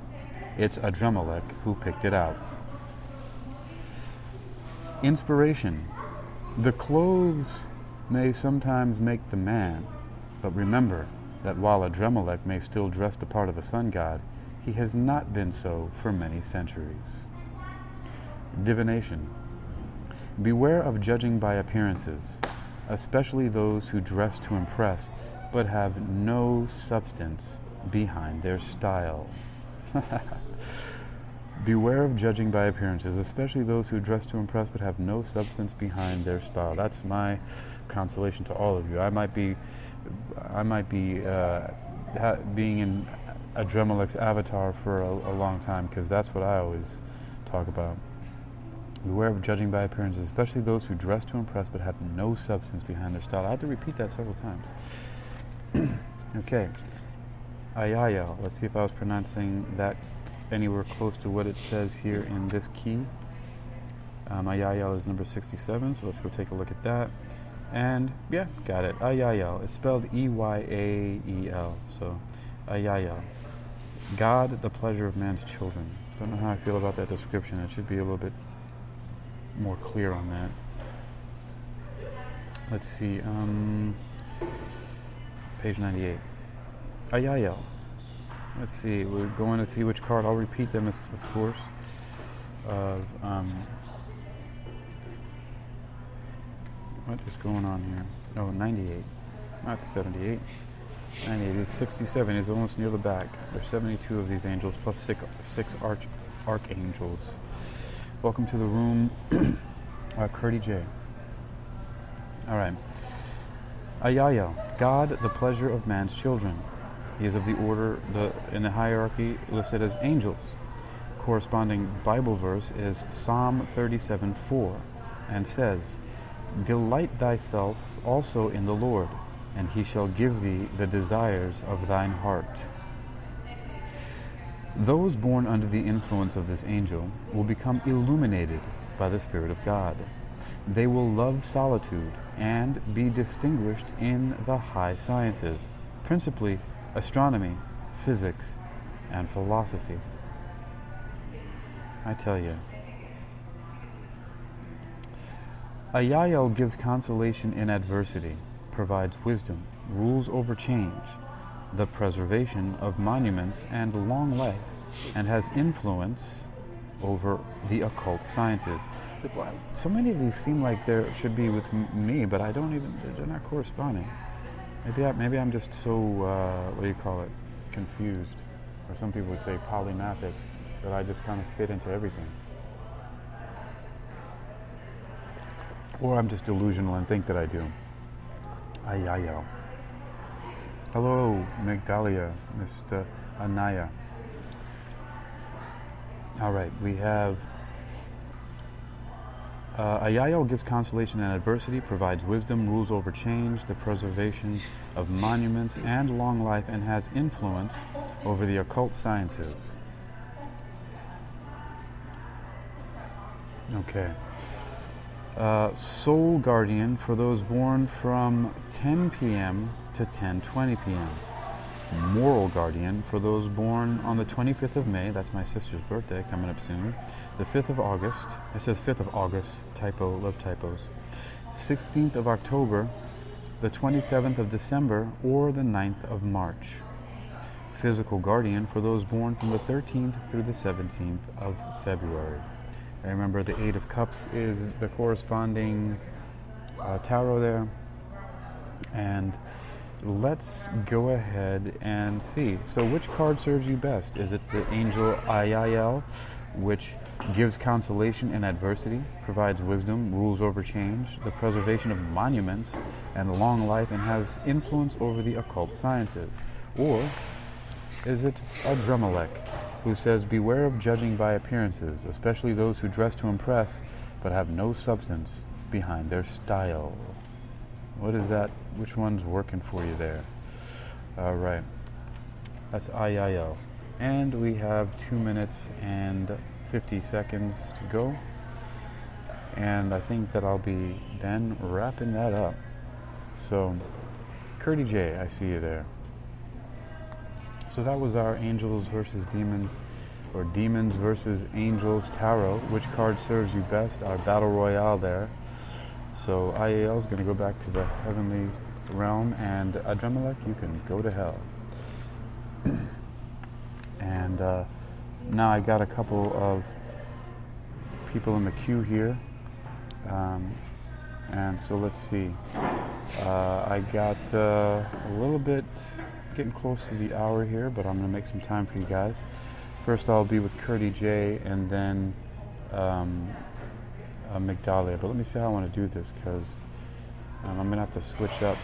it's Adramelech who picked it out. Inspiration. The clothes may sometimes make the man, but remember that while Adramelech may still dress the part of a sun god, he has not been so for many centuries. Divination. Beware of judging by appearances, especially those who dress to impress but have no substance behind their style. Beware of judging by appearances, especially those who dress to impress but have no substance behind their style. That's my consolation to all of you. I might be being in Adramelech's avatar for a long time, because that's what I always talk about. Beware of judging by appearances, especially those who dress to impress but have no substance behind their style. I had to repeat that several times. Okay. Ayayel. Let's see if I was pronouncing that anywhere close to what it says here in this key. Ayayel is number 67, so let's go take a look at that. And yeah, got it. Ayayel. It's spelled E-Y-A-E-L. So Ayayel. God, the pleasure of man's children. Don't know how I feel about that description. It should be a little bit more clear on that. Let's see. Page 98. Ayayel. Let's see. We're going to see which card. I'll repeat them, of course. What is going on here? Oh, 98. Not 78. 98 is 67. Is almost near the back. There's 72 of these angels plus six archangels. Welcome to the room, Curdy J. All right. Ayayel, God, the pleasure of man's children. He is of the order in the hierarchy listed as angels. Corresponding Bible verse is Psalm 37:4, and says, "Delight thyself also in the Lord, and he shall give thee the desires of thine heart." Those born under the influence of this angel will become illuminated by the Spirit of God. They will love solitude and be distinguished in the high sciences, principally astronomy, physics, and philosophy. I tell you. Ayael gives consolation in adversity, provides wisdom, rules over change, the preservation of monuments and long life, and has influence over the occult sciences. So many of these seem like they should be with me, but they're not corresponding. Maybe I'm just so, what do you call it, confused. Or some people would say polymathic, that I just kind of fit into everything. Or I'm just delusional and think that I do. Ayayo. Hello, Migdalia, Mr. Anaya. All right, we have Ayayo gives consolation in adversity, provides wisdom, rules over change, the preservation of monuments and long life, and has influence over the occult sciences. Okay. Soul Guardian for those born from 10 p.m. to 10:20 p.m. Moral Guardian for those born on the 25th of May, that's my sister's birthday coming up soon, the 5th of August, it says 5th of August, typo, love typos, 16th of October, the 27th of December, or the 9th of March. Physical Guardian for those born from the 13th through the 17th of February. I remember the Eight of Cups is the corresponding tarot there. And let's go ahead and see. So which card serves you best? Is it the Angel Ayael, which gives consolation in adversity, provides wisdom, rules over change, the preservation of monuments, and long life, and has influence over the occult sciences? Or is it Adremelech, who says, beware of judging by appearances, especially those who dress to impress, but have no substance behind their style? What is that? Which one's working for you there? All right. That's Ayayo. And we have 2 minutes and 50 seconds to go. And I think that I'll be then wrapping that up. So, Curdy J, I see you there. So that was our Angels versus Demons, or Demons versus Angels Tarot. Which card serves you best? Our Battle Royale there. So Ayael is going to go back to the heavenly realm, and Adremelech, you can go to hell. And now I got a couple of people in the queue here. And so let's see. I got a little bit getting close to the hour here, but I'm going to make some time for you guys. First I'll be with Curdy J, and then Migdalia. But let me see how I want to do this, because I'm going to have to switch up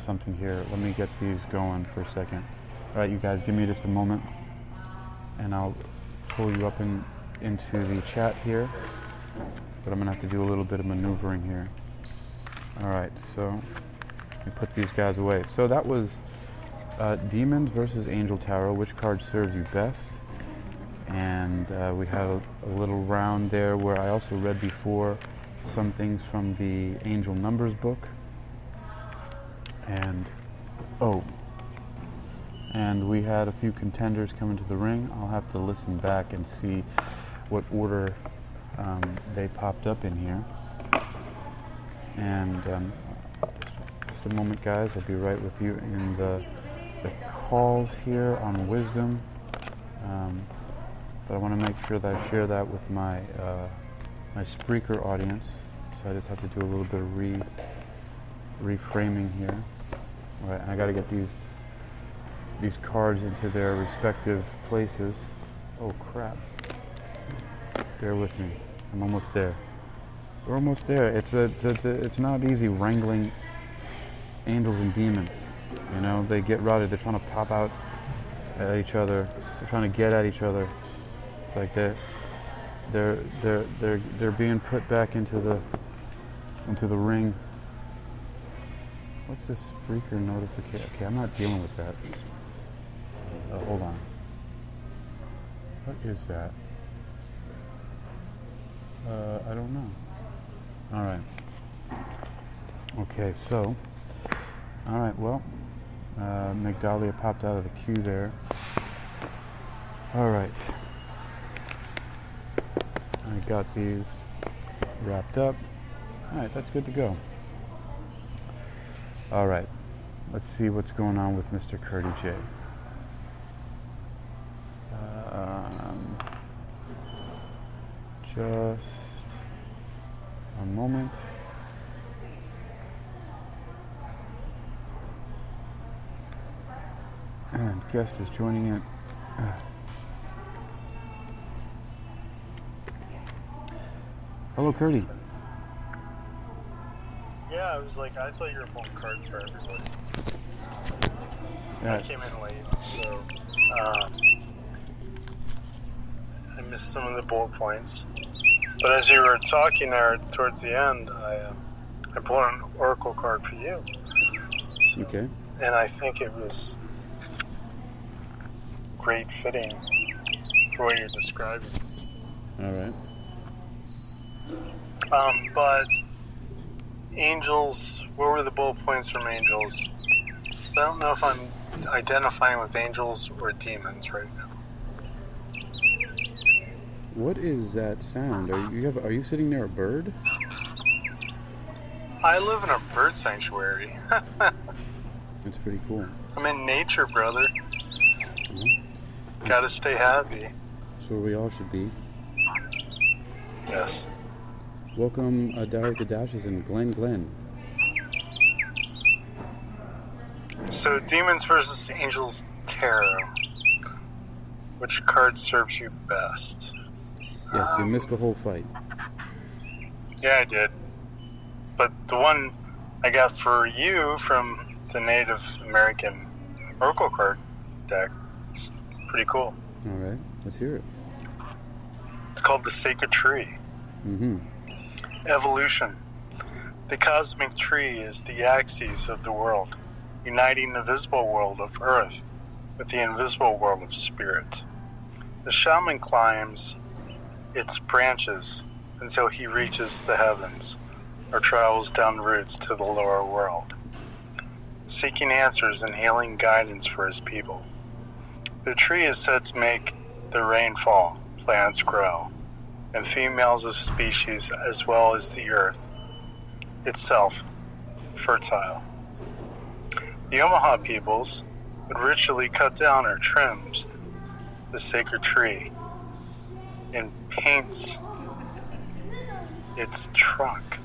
something here. Let me get these going for a second. All right, you guys, give me just a moment, and I'll pull you up into the chat here. But I'm going to have to do a little bit of maneuvering here. All right, so let me put these guys away. So that was Demons versus Angel Tarot. Which card serves you best? And we had a little round there where I also read before some things from the Angel Numbers book. And we had a few contenders come into the ring. I'll have to listen back and see what order they popped up in here. And just a moment, guys. I'll be right with you in the calls here on wisdom. But I want to make sure that I share that with my my Spreaker audience. So I just have to do a little bit of reframing here. All right, and I got to get these cards into their respective places. Oh crap! Bear with me. I'm almost there. We're almost there. It's not easy wrangling angels and demons. You know, they get routed. They're trying to pop out at each other. They're trying to get at each other. It's like they're being put back into the ring. What's this Spreaker notification? Okay, I'm not dealing with that. Hold on. What is that? I don't know. All right. Okay, so, all right, well, Migdalia popped out of the queue there. All right. I got these wrapped up. Alright, that's good to go. Alright, let's see what's going on with Mr. Curdy J. Just a moment. And guest is joining it. Hello, Curdy. Yeah, I was like, I thought you were pulling cards for everybody. Yeah. I came in late, so I missed some of the bullet points. But as you were talking there towards the end, I pulled an oracle card for you. So, Okay. and I think it was great fitting for what you're describing. All right. But angels, what were the bullet points from angels? So I don't know if I'm identifying with angels or demons right now. What is that sound? Are you sitting near a bird? I live in a bird sanctuary. That's pretty cool. I'm in nature, brother. Mm-hmm. Gotta stay happy. So we all should be. Yes. Welcome, Derek the Dashes and Glenn. So, Demons versus Angels Tarot. Which card serves you best? Yes, you missed the whole fight. Yeah, I did. But the one I got for you from the Native American Oracle card deck is pretty cool. All right, let's hear it. It's called the Sacred Tree. Mm-hmm. Evolution. The cosmic tree is the axis of the world, uniting the visible world of earth with the invisible world of spirit. The shaman climbs its branches until he reaches the heavens, or travels down routes to the lower world, seeking answers and healing guidance for his people. The tree is said to make the rain fall, plants grow, and females of species as well as the earth itself fertile. The Omaha peoples would ritually cut down or trim the sacred tree and paints its trunk,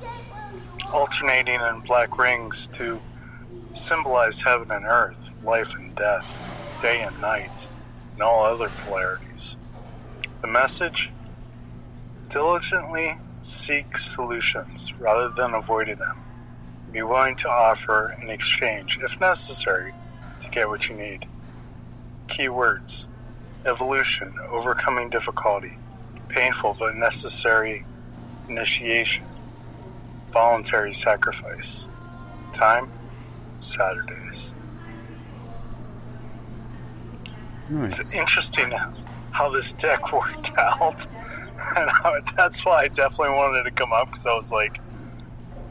alternating in black rings to symbolize heaven and earth, life and death, day and night, and all other polarities. The message? Diligently seek solutions rather than avoiding them. Be willing to offer in exchange, if necessary, to get what you need. Key words: evolution, overcoming difficulty, painful but necessary initiation, voluntary sacrifice. Time: Saturdays. Nice. It's interesting how this deck worked out. And that's why I definitely wanted to come up, because I was like,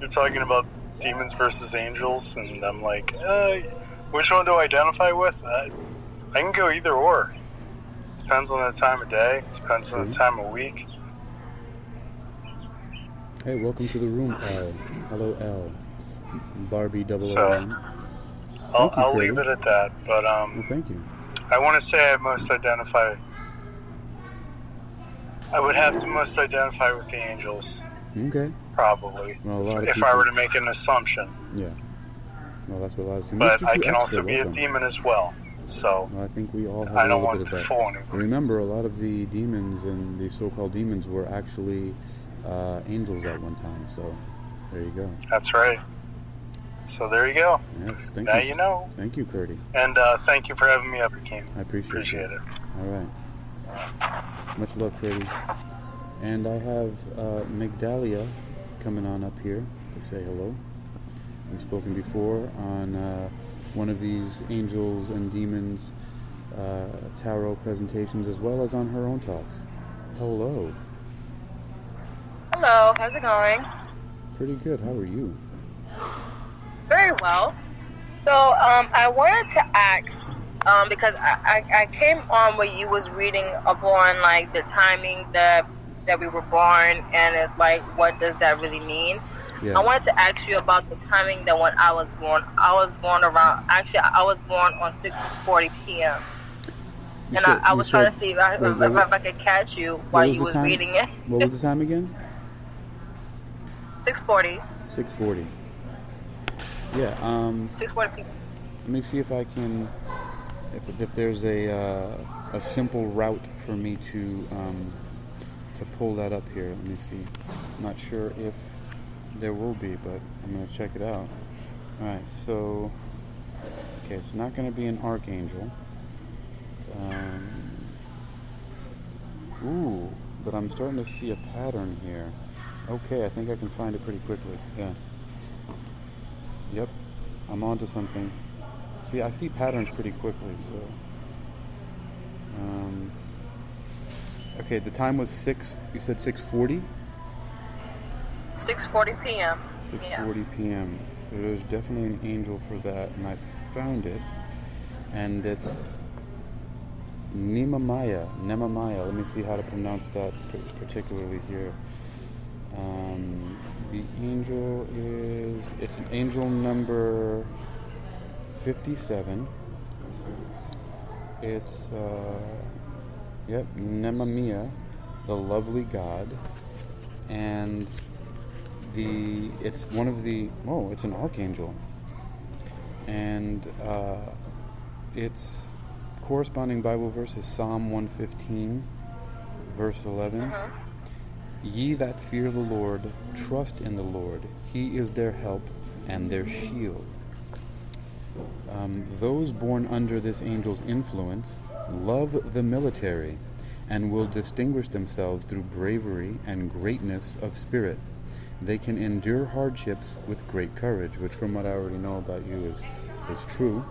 you're talking about demons versus angels, and I'm like, which one do I identify with? I can go either or. Depends on the time of day, depends on the time of week. Hey, welcome to the room, L. Hello, L. Barbie 001. So, I'll leave it at that, but well, thank you. I want to say I would have to most identify with the angels. Okay. Probably. Well, a lot of if people... I were to make an assumption. Yeah. Well, that's what a lot of... But I can also be a demon as well. So well, I think we all have I don't a little want bit to of that. fool anybody. Remember, a lot of the demons and the so-called demons were actually angels at one time. So there you go. That's right. So there you go. Yes, thank now you. You know. Thank you, Curdy. And thank you for having me up, Akeem. I appreciate it. All right. Much love, Curdy. And I have Migdalia coming on up here to say hello. We've spoken before on one of these angels and demons tarot presentations, as well as on her own talks. Hello. Hello, how's it going? Pretty good. How are you? Very well. So I wanted to ask, because I came on where you was reading upon like the timing, the that we were born, and it's like, what does that really mean? Yeah. I wanted to ask you about the timing that when I was born. I was born on 6:40 p.m. You And said- I you was trying to said- see if what- I could catch you what while was you the was time? reading it. What was the time again? 6:40. 6:40. Yeah. 6:40 p.m. Let me see if I can, if there's a simple route for me to pull that up here. Let me see. I'm not sure if there will be, but I'm going to check it out. All right. So, okay, it's not going to be an archangel. Ooh, but I'm starting to see a pattern here. Okay, I think I can find it pretty quickly. Yeah. Yep, I'm onto something. See, I see patterns pretty quickly, so. Okay, the time was 6, you said 6:40? 6:40 p.m. 6:40 p.m. So there's definitely an angel for that, and I found it. And it's Nemamiah. Let me see how to pronounce that particularly here. The angel it's an angel number 57. It's, Nemamiah, the lovely God. And it's one of the, it's an archangel. And its corresponding Bible verse is Psalm 115, verse 11. Ye that fear the Lord, trust in the Lord. He is their help and their shield. Those born under this angel's influence love the military and will distinguish themselves through bravery and greatness of spirit. They can endure hardships with great courage, which from what I already know about you is true.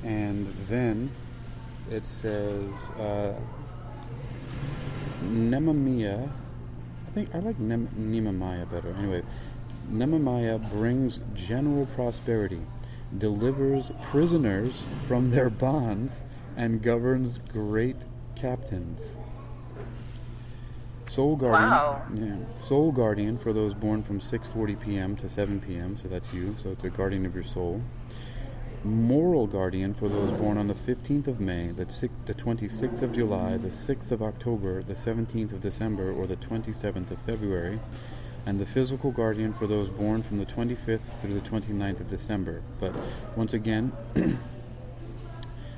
And then it says Nemamiah. I think I like Nemamiah better. Anyway, Nemamiah brings general prosperity, delivers prisoners from their bonds, and governs great captains. Soul guardian. Wow. Yeah, soul guardian for those born from 6:40 p.m. to 7 p.m. So that's you. So it's a guardian of your soul. Moral guardian for those born on the 15th of May, the 26th of July, the 6th of October, the 17th of December, or the 27th of February, and the physical guardian for those born from the 25th through the 29th of December. But once again,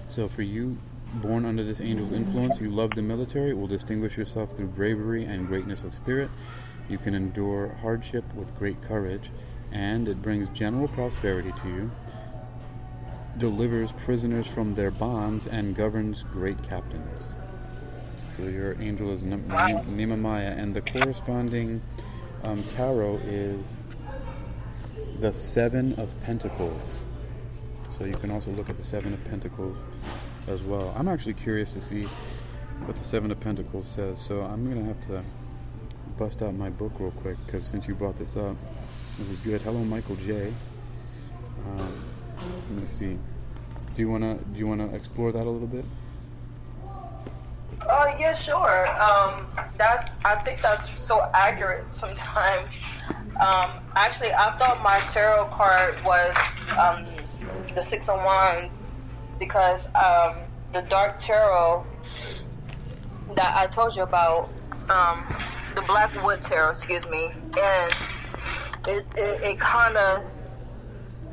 so for you born under this angel's influence, you love the military, will distinguish yourself through bravery and greatness of spirit. You can endure hardship with great courage, and it brings general prosperity to you, delivers prisoners from their bonds, and governs great captains. So your angel is Nemamiah, and the corresponding tarot is the Seven of Pentacles. So you can also look at the Seven of Pentacles as well. I'm actually curious to see what the Seven of Pentacles says, so I'm going to have to bust out my book real quick, because since you brought this up, this is good. Hello, Michael J. Let's see. Do you wanna explore that a little bit? Yeah, sure. I think that's so accurate sometimes. Actually, I thought my tarot card was the Six of Wands, because the Dark Tarot that I told you about, the Blackwood Tarot, excuse me, and it kind of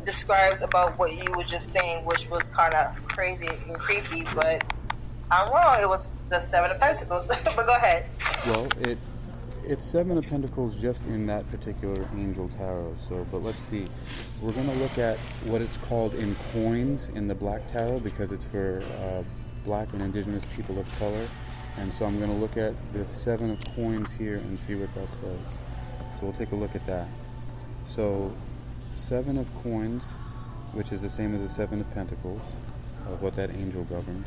describes about what you were just saying, which was kind of crazy and creepy, but I'm wrong. It was the Seven of Pentacles. But go ahead. Well, it's Seven of Pentacles just in that particular angel tarot. So, but let's see. We're going to look at what it's called in coins in the Black Tarot, because it's for Black and Indigenous people of color. And so I'm going to look at the Seven of Coins here and see what that says. So we'll take a look at that. So Seven of Coins, which is the same as the Seven of Pentacles, of what that angel governed.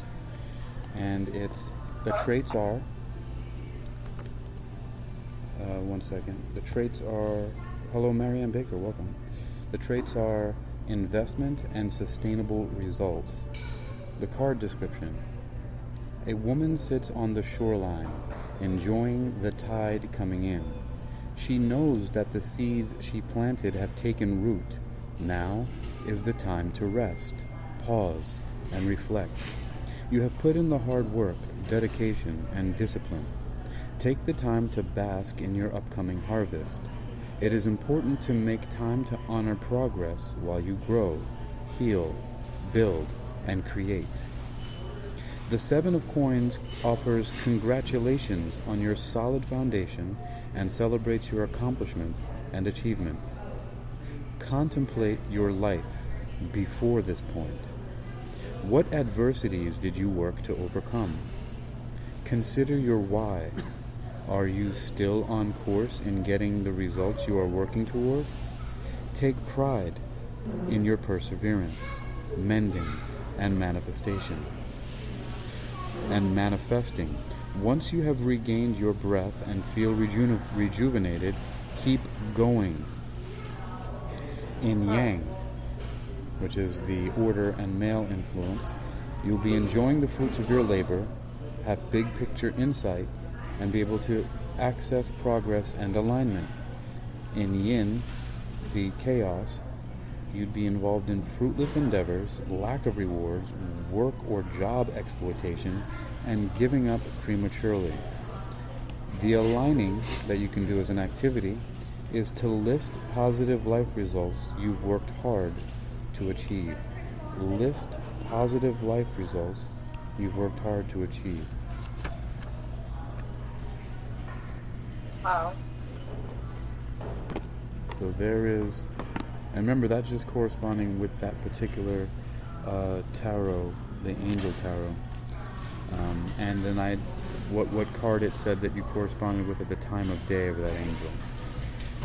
And the traits are, one second, the traits are, hello Marianne Baker, welcome. The traits are investment and sustainable results. The card description: A woman sits on the shoreline, enjoying the tide coming in. She knows that the seeds she planted have taken root. Now is the time to rest, pause, and reflect. You have put in the hard work, dedication, and discipline. Take the time to bask in your upcoming harvest. It is important to make time to honor progress while you grow, heal, build, and create. The Seven of Coins offers congratulations on your solid foundation and celebrates your accomplishments and achievements. Contemplate your life before this point. What adversities did you work to overcome? Consider your why. Are you still on course in getting the results you are working toward? Take pride in your perseverance, mending, and manifestation. And manifesting. Once you have regained your breath and feel rejuvenated, keep going. In Yang, which is the order and male influence, you'll be enjoying the fruits of your labor, have big picture insight, and be able to access progress and alignment. In Yin, the chaos, you'd be involved in fruitless endeavors, lack of rewards, work or job exploitation, and giving up prematurely. The aligning that you can do as an activity is to list positive life results you've worked hard to achieve. List positive life results you've worked hard to achieve. Wow. So there is, and remember that's just corresponding with that particular tarot, the Angel Tarot. And then what card it said that you corresponded with at the time of day of that angel.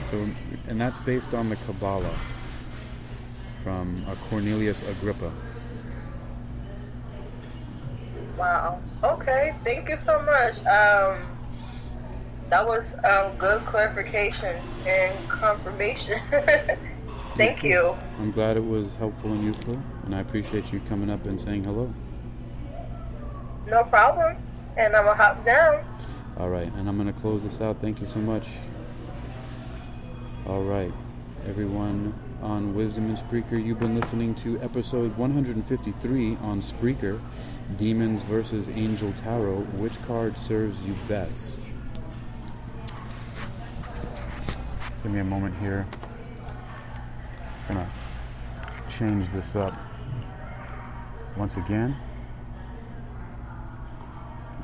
So, and that's based on the Kabbalah from Cornelius Agrippa. Wow. Okay. Thank you so much. That was good clarification and confirmation. Thank you. I'm glad it was helpful and useful, and I appreciate you coming up and saying hello. No problem. And I'm going to hop down. All right, and I'm going to close this out. Thank you so much. All right, everyone on Wisdom and Spreaker, you've been listening to episode 153 on Spreaker, Demons versus Angel Tarot. Which card serves you best? Give me a moment here. I'm going to change this up once again.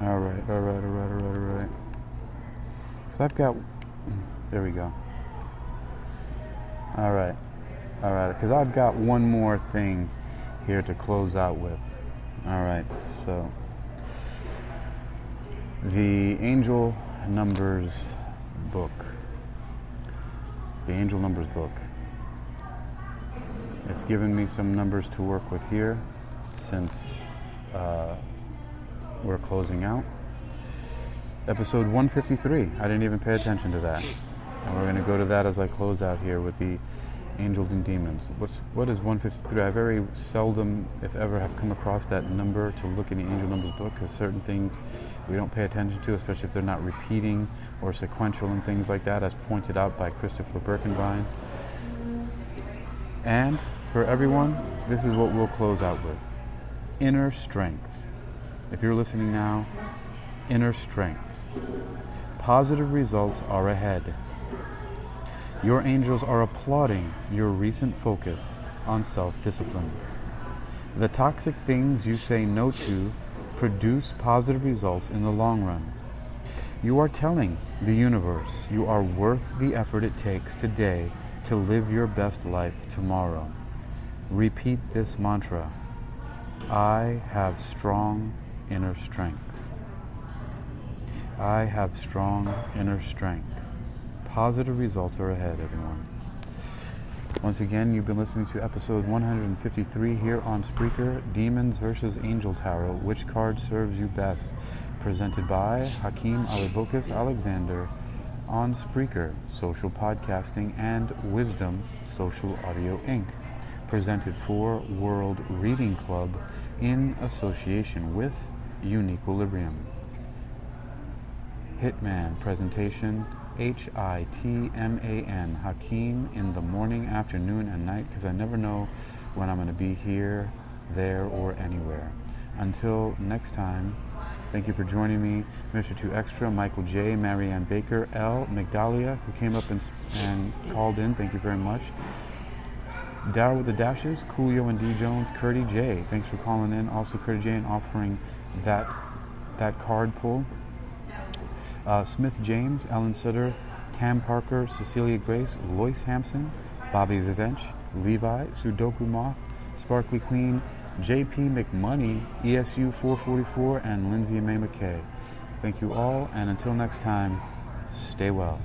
All right. So I've got, there we go. All right, because I've got one more thing here to close out with. All right, so the Angel Numbers book. The Angel Numbers book. It's given me some numbers to work with here since we're closing out. Episode 153. I didn't even pay attention to that. And we're going to go to that as I close out here with the Angels and Demons. What is 153? I very seldom, if ever, have come across that number to look in the Angel Numbers book, because certain things we don't pay attention to, especially if they're not repeating or sequential and things like that, as pointed out by Christopher Birkenbein. And for everyone, this is what we'll close out with. Inner strength. If you're listening now, inner strength. Positive results are ahead. Your angels are applauding your recent focus on self-discipline. The toxic things you say no to produce positive results in the long run. You are telling the universe you are worth the effort it takes today to live your best life tomorrow. Repeat this mantra. I have strong inner strength. I have strong inner strength. Positive results are ahead, everyone. Once again, you've been listening to episode 153 here on Spreaker, Demons versus Angel Tarot. Which card serves you best? Presented by Hakeem Alibokis Alexander on Spreaker, Social Podcasting, and Wisdom Social Audio Inc. Presented for World Reading Club in association with Unequilibrium. Hitman presentation, Hitman, Hakeem, in the morning, afternoon, and night, because I never know when I'm going to be here, there, or anywhere. Until next time, thank you for joining me, Mr. 2 Extra, Michael J., Marianne Baker, L. Migdalia, who came up and called in. Thank you very much. Daryl with the Dashes, Coolio and D. Jones, Curdy J. Thanks for calling in. Also, Curdy J. and offering that card pull. Smith James, Ellen Sutter, Tam Parker, Cecilia Grace, Lois Hampson, Bobby Vivench, Levi, Sudoku Moth, Sparkly Queen, JP McMoney, ESU 444, and Lindsay May McKay. Thank you all, and until next time, stay well.